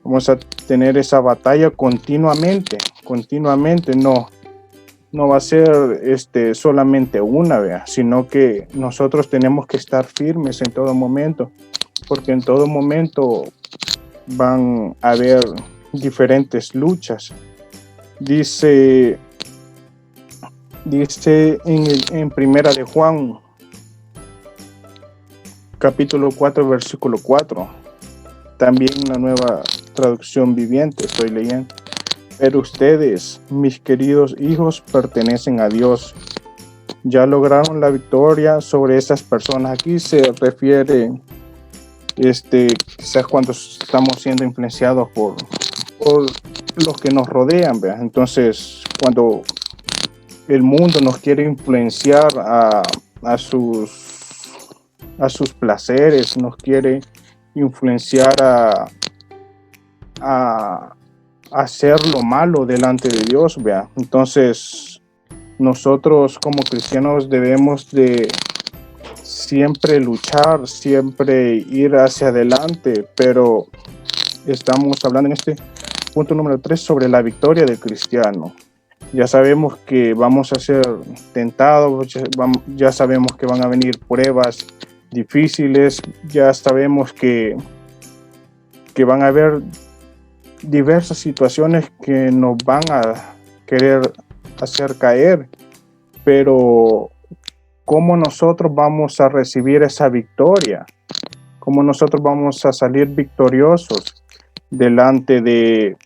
Vamos a tener esa batalla continuamente, no va a ser solamente una, ¿vea? Sino que nosotros tenemos que estar firmes en todo momento, porque en todo momento van a haber diferentes luchas. Dice en Primera de Juan, capítulo 4, versículo 4, también la Nueva Traducción Viviente estoy leyendo. Pero ustedes, mis queridos hijos, pertenecen a Dios. Ya lograron la victoria sobre esas personas. Aquí se refiere, quizás cuando estamos siendo influenciados por los que nos rodean, ¿verdad? Entonces, cuando el mundo nos quiere influenciar a sus placeres, nos quiere influenciar a hacer lo malo delante de Dios, ¿verdad? Entonces, nosotros como cristianos debemos de siempre luchar, siempre ir hacia adelante, pero estamos hablando en este punto número 3 sobre la victoria del cristiano. Ya sabemos que vamos a ser tentados, ya sabemos que van a venir pruebas difíciles, ya sabemos que van a haber diversas situaciones que nos van a querer hacer caer, pero ¿cómo nosotros vamos a recibir esa victoria? ¿Cómo nosotros vamos a salir victoriosos delante de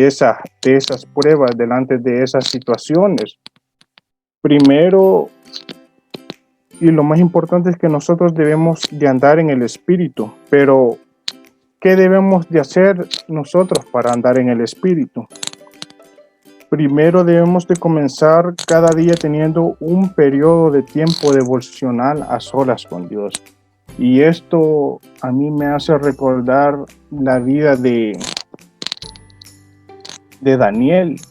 esas pruebas, delante de esas situaciones? Primero, y lo más importante es que nosotros debemos de andar en el Espíritu, pero ¿qué debemos de hacer nosotros para andar en el Espíritu? Primero debemos de comenzar cada día teniendo un periodo de tiempo devocional a solas con Dios. Y esto a mí me hace recordar la vida de Daniel.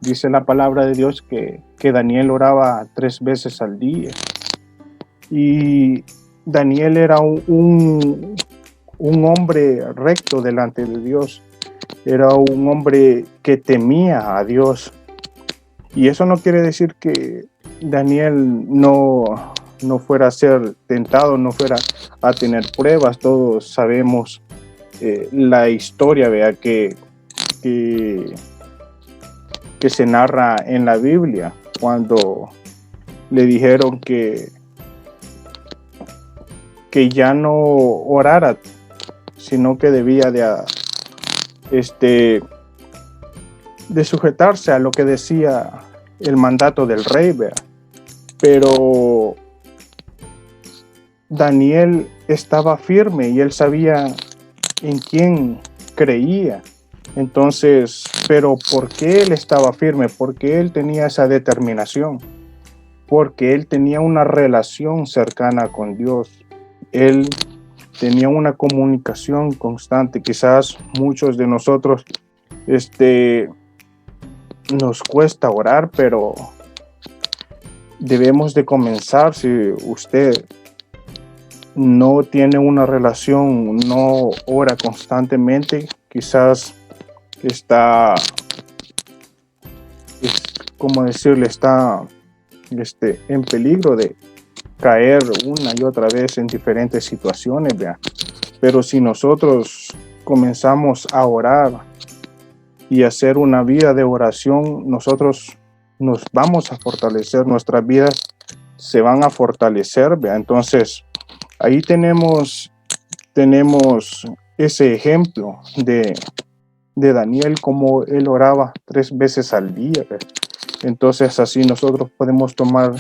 Dice la palabra de Dios que Daniel oraba 3 veces al día. Y Daniel era un hombre recto delante de Dios. Era un hombre que temía a Dios. Y eso no quiere decir que Daniel no fuera a ser tentado, no fuera a tener pruebas. Todos sabemos la historia, vea, que se narra en la Biblia, cuando le dijeron que ya no orara, sino que debía de sujetarse a lo que decía el mandato del rey, ¿verdad? Pero Daniel estaba firme y él sabía en quién creía. Entonces, pero ¿por qué él estaba firme? Porque él tenía esa determinación, porque él tenía una relación cercana con Dios. Él tenía una comunicación constante. Quizás muchos de nosotros nos cuesta orar, pero debemos de comenzar. Si usted no tiene una relación, no ora constantemente, quizás está, como decirle, está en peligro de caer una y otra vez en diferentes situaciones, ¿verdad? Pero si nosotros comenzamos a orar y hacer una vida de oración, nosotros nos vamos a fortalecer, nuestras vidas se van a fortalecer, ¿verdad? Entonces, ahí tenemos ese ejemplo de Daniel, como él oraba 3 veces al día, ¿verdad? Entonces, así nosotros podemos tomar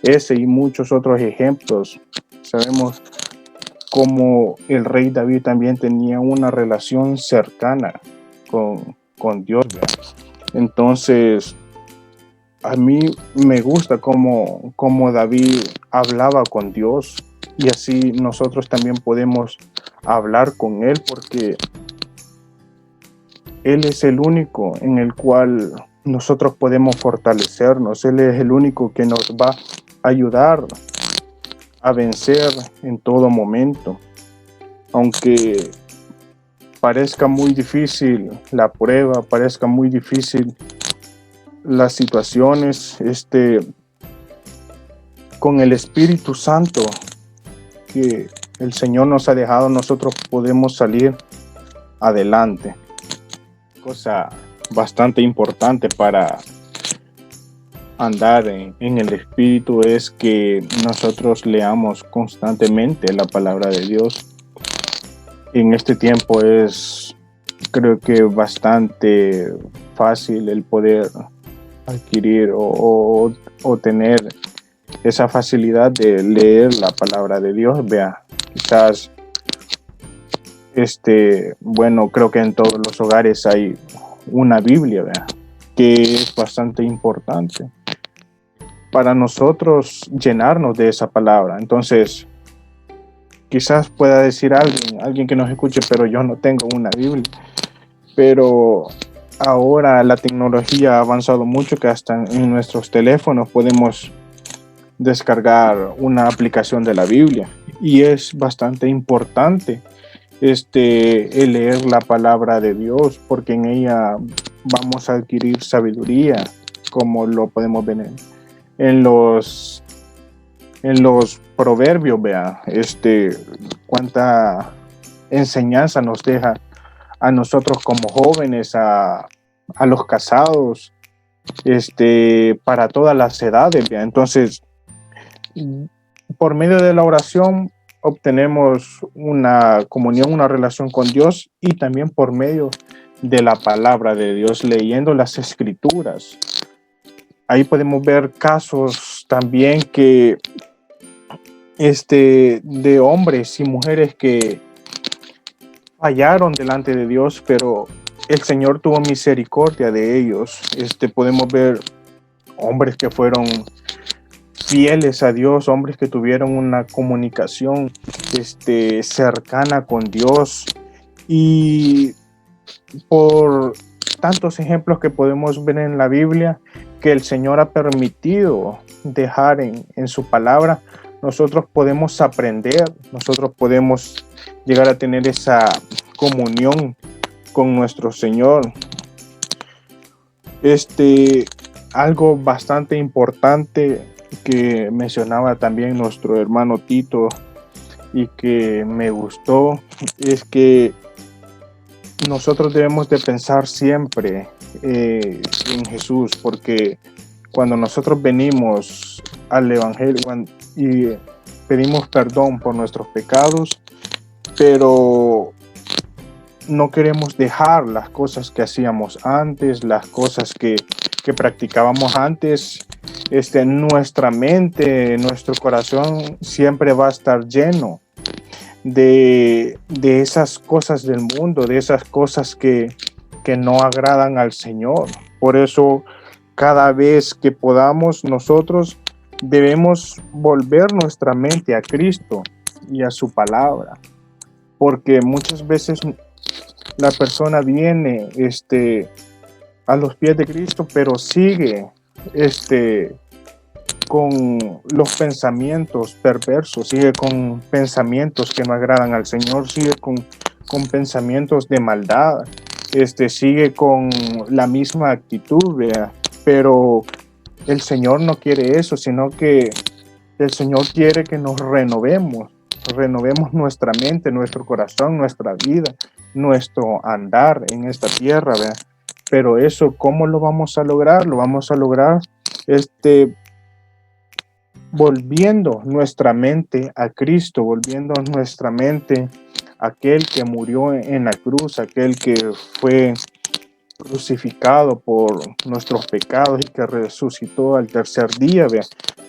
ese y muchos otros ejemplos. Sabemos cómo el rey David también tenía una relación cercana con Dios, ¿verdad? Entonces, a mí me gusta cómo David hablaba con Dios, y así nosotros también podemos hablar con Él, porque Él es el único en el cual nosotros podemos fortalecernos. Él es el único que nos va a ayudar a vencer en todo momento. Aunque parezca muy difícil la prueba, parezca muy difícil las situaciones, con el Espíritu Santo que el Señor nos ha dejado, nosotros podemos salir adelante. Cosa bastante importante para andar en el Espíritu es que nosotros leamos constantemente la palabra de Dios. En este tiempo es creo que bastante fácil el poder adquirir o tener esa facilidad de leer la palabra de Dios. Vea, quizás bueno, creo que en todos los hogares hay una Biblia, vea, que es bastante importante para nosotros llenarnos de esa palabra. Entonces, quizás pueda decir alguien que nos escuche, pero yo no tengo una Biblia. Pero ahora la tecnología ha avanzado mucho, que hasta en nuestros teléfonos podemos descargar una aplicación de la Biblia, y es bastante importante el leer la palabra de Dios, porque en ella vamos a adquirir sabiduría, como lo podemos ver en los proverbios. Vea, cuánta enseñanza nos deja a nosotros como jóvenes, a los casados, para todas las edades. Vea. Entonces, por medio de la oración obtenemos una comunión, una relación con Dios, y también por medio de la palabra de Dios, leyendo las escrituras. Ahí podemos ver casos también que de hombres y mujeres que fallaron delante de Dios, pero el Señor tuvo misericordia de ellos. Podemos ver hombres que fueron fieles a Dios, hombres que tuvieron una comunicación cercana con Dios, y por tantos ejemplos que podemos ver en la Biblia que el Señor ha permitido dejar en su palabra, nosotros podemos aprender, nosotros podemos llegar a tener esa comunión con nuestro Señor. Algo bastante importante que mencionaba también nuestro hermano Tito y que me gustó es que nosotros debemos de pensar siempre en Jesús, porque cuando nosotros venimos al Evangelio y pedimos perdón por nuestros pecados, pero no queremos dejar las cosas que hacíamos antes, las cosas que practicábamos antes, nuestra mente, nuestro corazón siempre va a estar lleno de esas cosas del mundo, de esas cosas que no agradan al Señor. Por eso, cada vez que podamos, nosotros debemos volver nuestra mente a Cristo y a su palabra, porque muchas veces la persona viene a los pies de Cristo, pero sigue con los pensamientos perversos, sigue con pensamientos que no agradan al Señor, sigue con pensamientos de maldad, sigue con la misma actitud, ¿vea? Pero el Señor no quiere eso, sino que el Señor quiere que nos renovemos nuestra mente, nuestro corazón, nuestra vida, nuestro andar en esta tierra, ¿vea? Pero eso, ¿cómo lo vamos a lograr? Lo vamos a lograr volviendo nuestra mente a Cristo, volviendo nuestra mente a aquel que murió en la cruz, aquel que fue crucificado por nuestros pecados y que resucitó al tercer día. ¿Ve?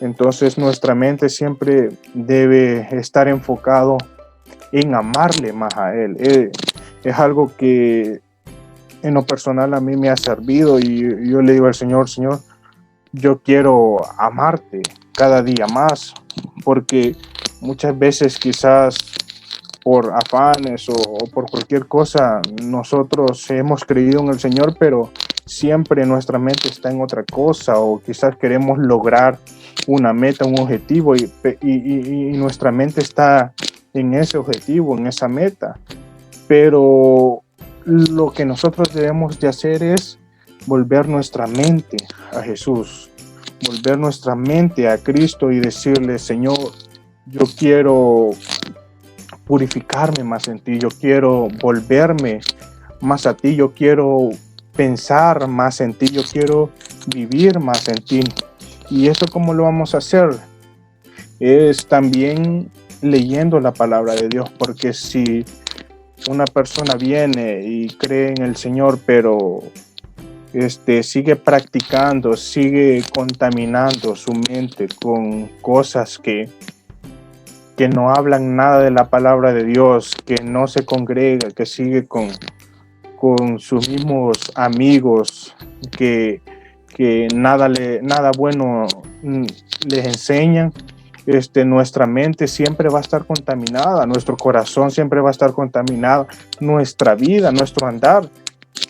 Entonces nuestra mente siempre debe estar enfocado en amarle más a Él. Es algo que en lo personal a mí me ha servido, y yo le digo al Señor, Señor, yo quiero amarte cada día más, porque muchas veces quizás por afanes o por cualquier cosa nosotros hemos creído en el Señor, pero siempre nuestra mente está en otra cosa, o quizás queremos lograr una meta, un objetivo, y nuestra mente está en ese objetivo, en esa meta. Pero lo que nosotros debemos de hacer es volver nuestra mente a Jesús, volver nuestra mente a Cristo y decirle, Señor, yo quiero purificarme más en ti, yo quiero volverme más a ti, yo quiero pensar más en ti, yo quiero vivir más en ti. ¿Y esto cómo lo vamos a hacer? Es también leyendo la palabra de Dios, porque si una persona viene y cree en el Señor, pero sigue practicando, sigue contaminando su mente con cosas que no hablan nada de la palabra de Dios, que no se congrega, que sigue con sus mismos amigos, que nada bueno les enseñan, nuestra mente siempre va a estar contaminada, nuestro corazón siempre va a estar contaminado, nuestra vida, nuestro andar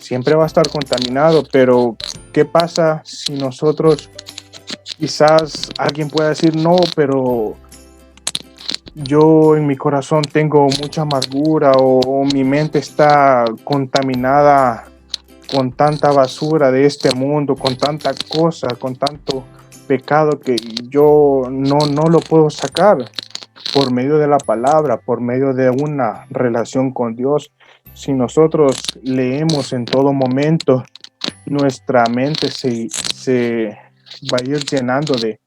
siempre va a estar contaminado. Pero ¿qué pasa si nosotros, quizás alguien pueda decir, no, pero yo en mi corazón tengo mucha amargura, o mi mente está contaminada con tanta basura de este mundo, con tanta cosa, con tanto pecado, que yo no lo puedo sacar por medio de la palabra, por medio de una relación con Dios? Si nosotros leemos en todo momento, nuestra mente se va a ir llenando de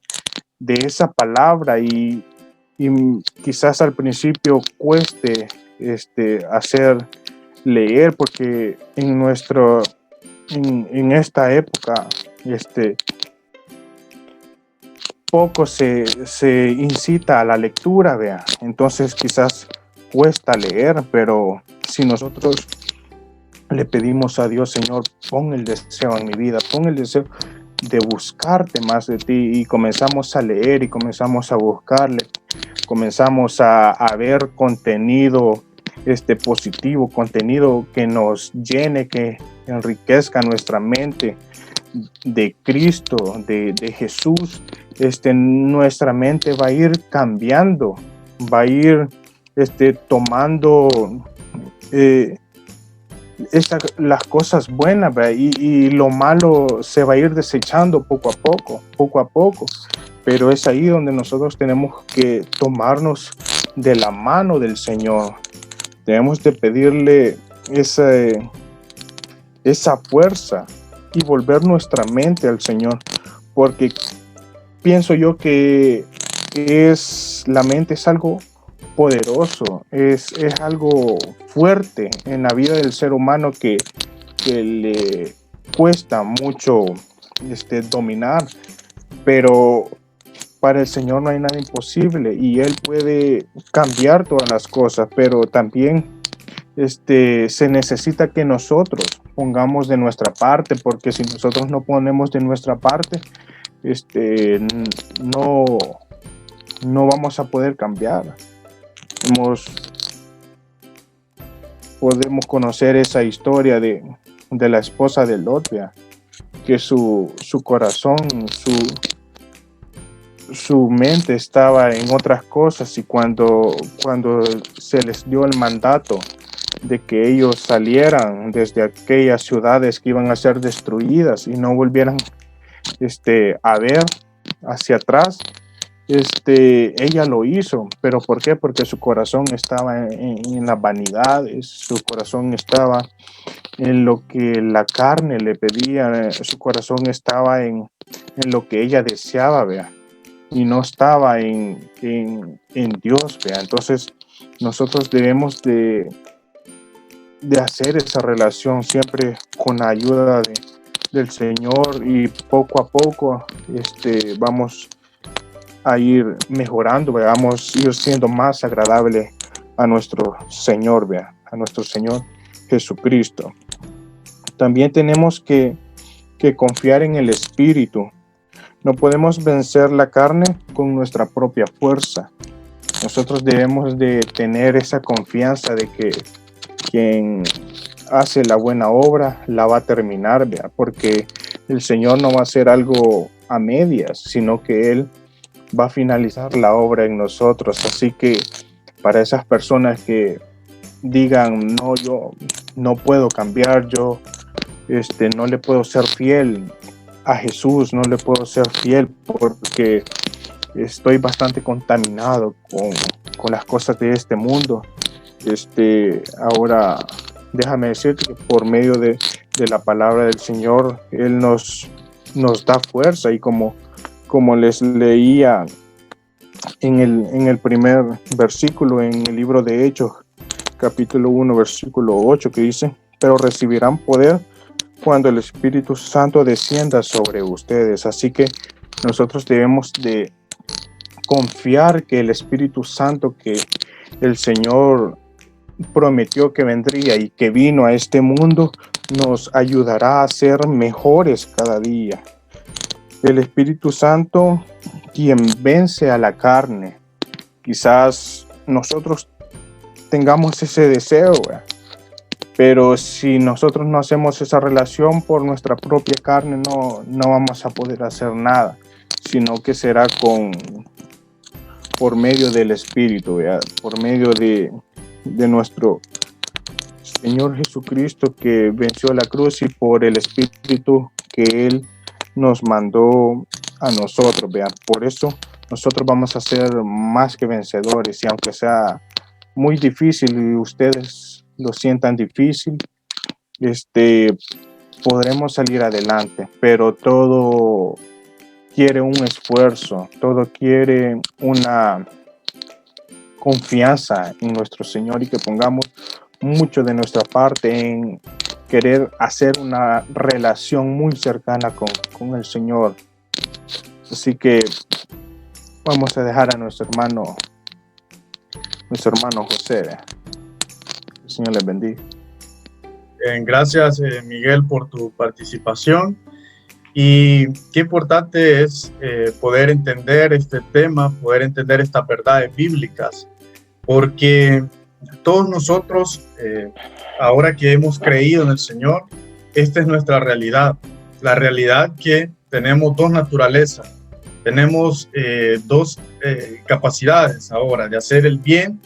esa palabra, y quizás al principio cueste hacer leer, porque en esta época poco se incita a la lectura, vea. Entonces quizás cuesta leer, pero si nosotros le pedimos a Dios, Señor, pon el deseo en mi vida, pon el deseo de buscarte más de ti, y comenzamos a leer y comenzamos a buscarle, comenzamos a ver contenido positivo, contenido que nos llene, que enriquezca nuestra mente de Cristo, de Jesús. Nuestra mente va a ir cambiando, va a ir tomando las cosas buenas, y lo malo se va a ir desechando poco a poco. Pero es ahí donde nosotros tenemos que tomarnos de la mano del Señor. Debemos de pedirle esa fuerza y volver nuestra mente al Señor, porque pienso yo que la mente es algo poderoso, es algo fuerte en la vida del ser humano, que le cuesta mucho dominar, pero para el Señor no hay nada imposible, y Él puede cambiar todas las cosas. Pero también se necesita que nosotros pongamos de nuestra parte, porque si nosotros no ponemos de nuestra parte, no vamos a poder cambiar. Podemos conocer esa historia de la esposa de Lot, que su corazón, su mente estaba en otras cosas, y cuando se les dio el mandato de que ellos salieran desde aquellas ciudades que iban a ser destruidas y no volvieran a ver hacia atrás, ella lo hizo. ¿Pero por qué? Porque su corazón estaba en la vanidad, su corazón estaba en lo que la carne le pedía, su corazón estaba en lo que ella deseaba, vea, y no estaba en Dios, vea. Entonces nosotros debemos de hacer esa relación siempre con la ayuda del Señor, y poco a poco vamos a ir mejorando, vamos a ir siendo más agradable a nuestro Señor, vea, a nuestro Señor Jesucristo. También tenemos que confiar en el Espíritu. No podemos vencer la carne con nuestra propia fuerza. Nosotros debemos de tener esa confianza de que quien hace la buena obra la va a terminar, ¿vea? Porque el Señor no va a hacer algo a medias, sino que Él va a finalizar la obra en nosotros. Así que para esas personas que digan, no, yo no puedo cambiar, yo no le puedo ser fiel a Jesús, no le puedo ser fiel porque estoy bastante contaminado con las cosas de este mundo. Ahora déjame decirte que por medio de la palabra del Señor, Él nos da fuerza, y como les leía en el primer versículo en el libro de Hechos, capítulo 1, versículo 8, que dice: pero recibirán poder cuando el Espíritu Santo descienda sobre ustedes. Así que nosotros debemos de confiar que el Espíritu Santo que el Señor prometió que vendría y que vino a este mundo nos ayudará a ser mejores cada día. El Espíritu Santo, quien vence a la carne. Quizás nosotros tengamos ese deseo, pero si nosotros no hacemos esa relación por nuestra propia carne, no vamos a poder hacer nada, sino que será por medio del Espíritu, por medio de nuestro Señor Jesucristo, que venció la cruz, y por el Espíritu que Él nos mandó a nosotros. Por eso nosotros vamos a ser más que vencedores, y aunque sea muy difícil y ustedes lo sientan difícil, podremos salir adelante, pero todo quiere un esfuerzo, todo quiere una confianza en nuestro Señor, y que pongamos mucho de nuestra parte en querer hacer una relación muy cercana con el Señor. Así que vamos a dejar a nuestro hermano José. El Señor les bendiga. Gracias, Miguel, por tu participación. Y qué importante es poder entender este tema, poder entender estas verdades bíblicas, porque todos nosotros, ahora que hemos creído en el Señor, esta es nuestra realidad. La realidad que tenemos dos naturalezas, tenemos dos capacidades ahora, de hacer el bien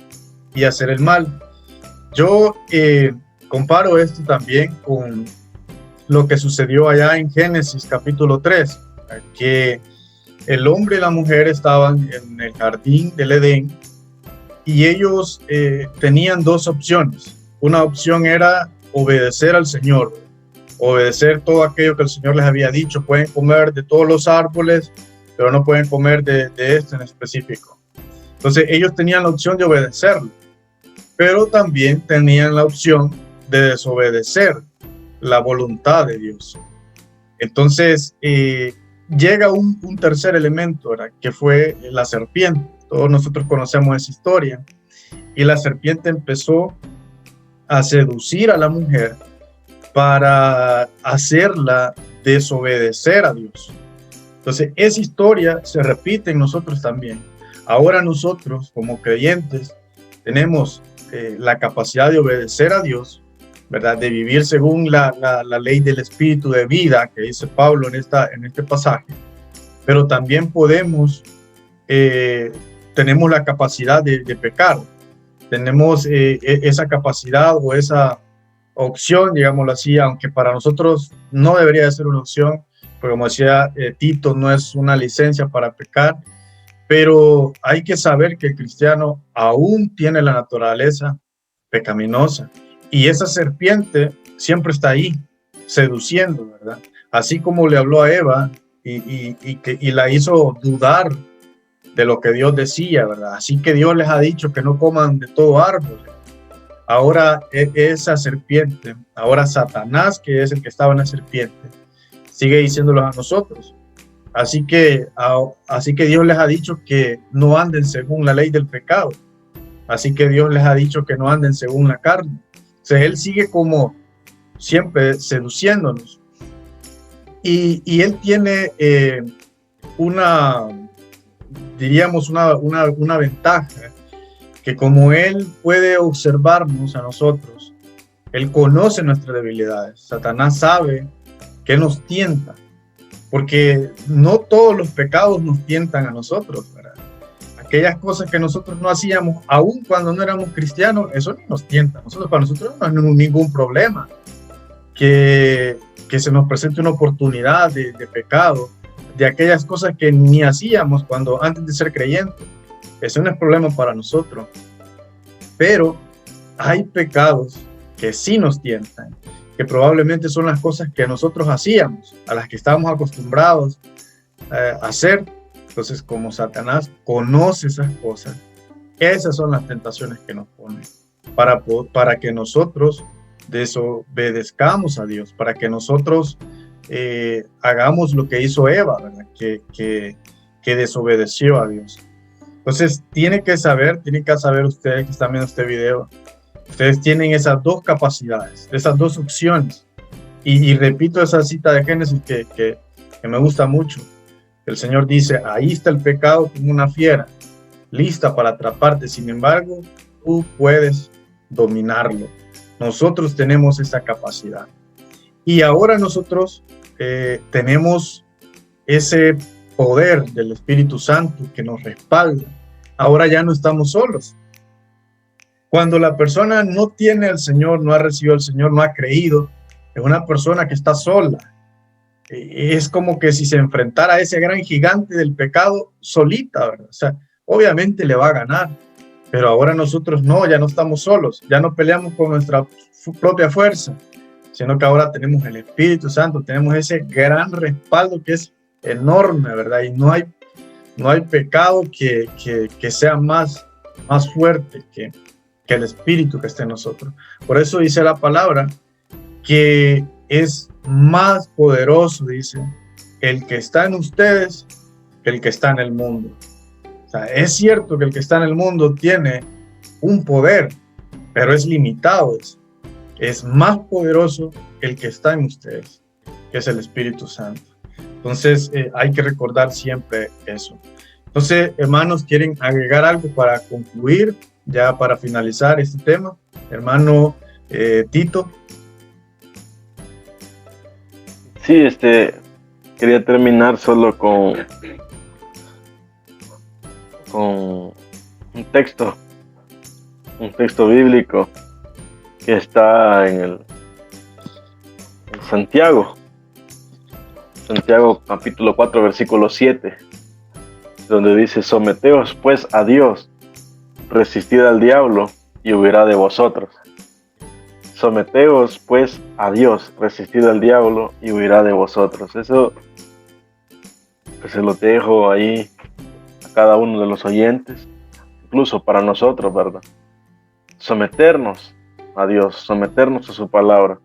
y hacer el mal. Yo comparo esto también con lo que sucedió allá en Génesis capítulo 3, que el hombre y la mujer estaban en el jardín del Edén, y ellos tenían dos opciones. Una opción era obedecer al Señor, obedecer todo aquello que el Señor les había dicho. Pueden comer de todos los árboles, pero no pueden comer de este en específico. Entonces ellos tenían la opción de obedecerlo, pero también tenían la opción de desobedecer la voluntad de Dios. Entonces llega un tercer elemento, ¿verdad?, que fue la serpiente. Todos nosotros conocemos esa historia. Y la serpiente empezó a seducir a la mujer para hacerla desobedecer a Dios. Entonces esa historia se repite en nosotros también. Ahora nosotros, como creyentes, tenemos la capacidad de obedecer a Dios, ¿verdad?, de vivir según la ley del espíritu de vida que dice Pablo en este pasaje, pero también tenemos la capacidad de pecar. Tenemos esa capacidad o esa opción, digámoslo así, aunque para nosotros no debería de ser una opción, porque como decía Tito, no es una licencia para pecar, pero hay que saber que el cristiano aún tiene la naturaleza pecaminosa, y esa serpiente siempre está ahí, seduciendo, ¿verdad? Así como le habló a Eva y la hizo dudar de lo que Dios decía, ¿verdad? Así que Dios les ha dicho que no coman de todo árbol. Ahora esa serpiente, ahora Satanás, que es el que estaba en la serpiente, sigue diciéndolo a nosotros. Así que Dios les ha dicho que no anden según la ley del pecado. Así que Dios les ha dicho que no anden según la carne. O sea, Él sigue como siempre seduciéndonos. Y Él tiene una ventaja, que como Él puede observarnos a nosotros, Él conoce nuestras debilidades. Satanás sabe que nos tienta, porque no todos los pecados nos tientan a nosotros, ¿verdad? Aquellas cosas que nosotros no hacíamos, aun cuando no éramos cristianos, eso ni nos tienta. Para nosotros no es ningún problema que se nos presente una oportunidad de pecado, de aquellas cosas que ni hacíamos antes de ser creyentes. Eso no es problema para nosotros. Pero hay pecados que sí nos tientan, que probablemente son las cosas que nosotros hacíamos, a las que estábamos acostumbrados a hacer. Entonces, como Satanás conoce esas cosas, esas son las tentaciones que nos ponen. para que nosotros desobedezcamos a Dios, para que nosotros hagamos lo que hizo Eva, ¿verdad? Que desobedeció a Dios. Entonces, tienen que saber ustedes que están viendo este video, ustedes tienen esas dos capacidades, esas dos opciones. Y repito esa cita de Génesis que me gusta mucho. El Señor dice, ahí está el pecado como una fiera, lista para atraparte. Sin embargo, tú puedes dominarlo. Nosotros tenemos esa capacidad. Y ahora nosotros tenemos ese poder del Espíritu Santo que nos respalda. Ahora ya no estamos solos. Cuando la persona no tiene al Señor, no ha recibido al Señor, no ha creído, es una persona que está sola. Es como que si se enfrentara a ese gran gigante del pecado solita, ¿verdad? O sea, obviamente le va a ganar, pero ahora nosotros no, ya no estamos solos, ya no peleamos con nuestra propia fuerza, sino que ahora tenemos el Espíritu Santo, tenemos ese gran respaldo que es enorme, ¿verdad? Y no hay pecado que sea más fuerte que el Espíritu que está en nosotros. Por eso dice la palabra que es más poderoso, dice, el que está en ustedes que el que está en el mundo. O sea, es cierto que el que está en el mundo tiene un poder, pero es limitado. Es más poderoso el que está en ustedes, que es el Espíritu Santo. Entonces, hay que recordar siempre eso. Entonces, hermanos, ¿quieren agregar algo para concluir, ya para finalizar este tema? Hermano Tito. Sí, quería terminar solo con un texto bíblico que está en Santiago capítulo 4 versículo 7, donde dice: someteos pues a Dios, resistid al diablo y huirá de vosotros. Someteos pues a Dios, resistid al diablo y huirá de vosotros. Eso pues se lo dejo ahí a cada uno de los oyentes, incluso para nosotros, ¿verdad? Someternos a Dios, someternos a su palabra,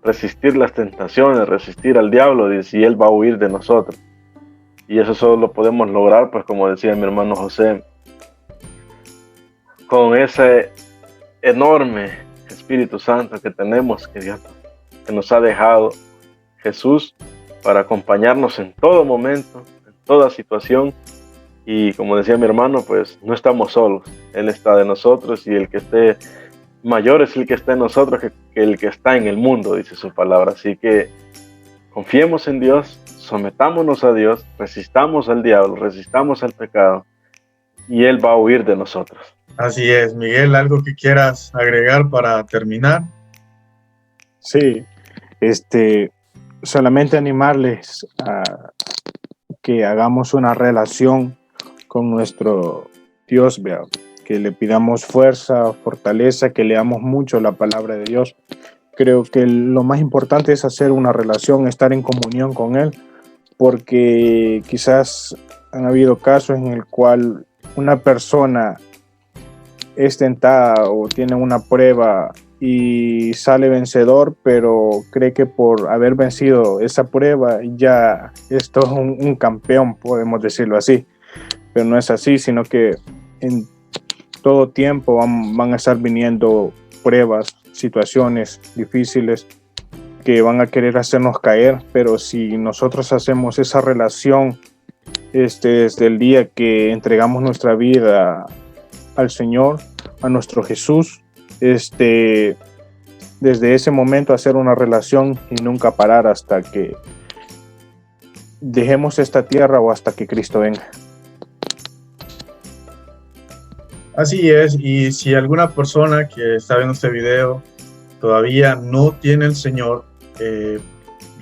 resistir las tentaciones, resistir al diablo, dice, y él va a huir de nosotros. Y eso solo lo podemos lograr, pues como decía mi hermano José, con ese enorme Espíritu Santo que tenemos, que nos ha dejado Jesús para acompañarnos en todo momento, en toda situación. Y como decía mi hermano, pues no estamos solos, Él está de nosotros, y el que esté mayor es el que está en nosotros que el que está en el mundo, dice su palabra. Así que confiemos en Dios, sometámonos a Dios, resistamos al diablo, resistamos al pecado, y Él va a huir de nosotros. Así es, Miguel, ¿algo que quieras agregar para terminar? Sí, solamente animarles a que hagamos una relación con nuestro Dios, ¿verdad? Que le pidamos fuerza, fortaleza, que leamos mucho la palabra de Dios. Creo que lo más importante es hacer una relación, estar en comunión con Él, porque quizás han habido casos en el cual una persona es tentada o tiene una prueba y sale vencedor, pero cree que por haber vencido esa prueba ya es todo un campeón, podemos decirlo así. Pero no es así, sino que en todo tiempo van a estar viniendo pruebas, situaciones difíciles que van a querer hacernos caer, pero si nosotros hacemos esa relación desde el día que entregamos nuestra vida al Señor, a nuestro Jesús, desde ese momento hacer una relación y nunca parar hasta que dejemos esta tierra o hasta que Cristo venga. Así es, y si alguna persona que está viendo este video todavía no tiene el Señor,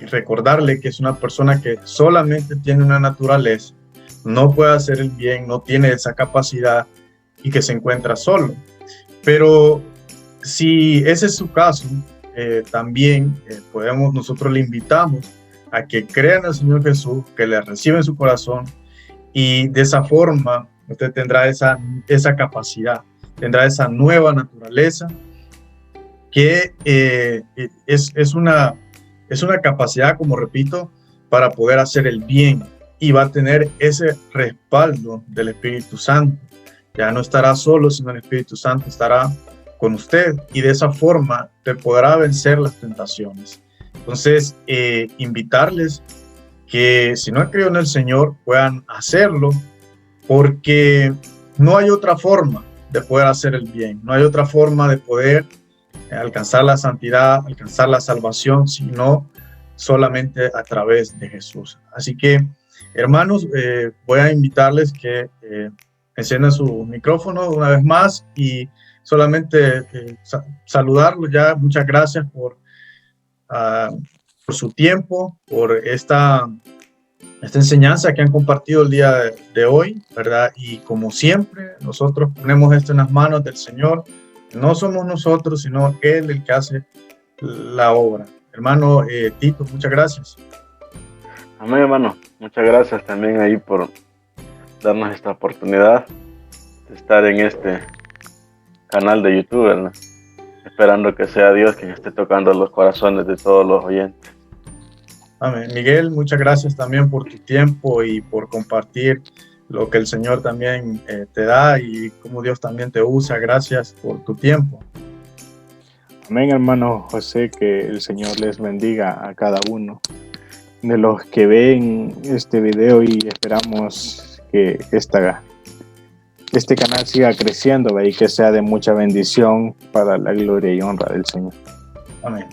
recordarle que es una persona que solamente tiene una naturaleza, no puede hacer el bien, no tiene esa capacidad y que se encuentra solo. Pero si ese es su caso, también nosotros le invitamos a que crean al Señor Jesús, que le reciba en su corazón, y de esa forma usted tendrá esa capacidad tendrá esa nueva naturaleza que es una capacidad, como repito, para poder hacer el bien, y va a tener ese respaldo del Espíritu Santo. Ya no estará solo, sino el Espíritu Santo estará con usted, y de esa forma te podrá vencer las tentaciones. Entonces, invitarles que si no han creído en el Señor, puedan hacerlo, porque no hay otra forma de poder hacer el bien, no hay otra forma de poder alcanzar la santidad, alcanzar la salvación, sino solamente a través de Jesús. Así que, hermanos, voy a invitarles que enciendan su micrófono una vez más y solamente saludarlos ya. Muchas gracias por su tiempo, por esta enseñanza que han compartido el día de hoy, ¿verdad? Y como siempre, nosotros ponemos esto en las manos del Señor. No somos nosotros, sino Él el que hace la obra. Hermano Tito, muchas gracias. Amén, hermano. Muchas gracias también ahí por darnos esta oportunidad de estar en este canal de YouTube, ¿verdad? Esperando que sea Dios quien esté tocando los corazones de todos los oyentes. Amén. Miguel, muchas gracias también por tu tiempo y por compartir lo que el Señor también te da y cómo Dios también te usa. Gracias por tu tiempo. Amén, hermano José, que el Señor les bendiga a cada uno de los que ven este video, y esperamos que este canal siga creciendo y que sea de mucha bendición para la gloria y honra del Señor. Amén.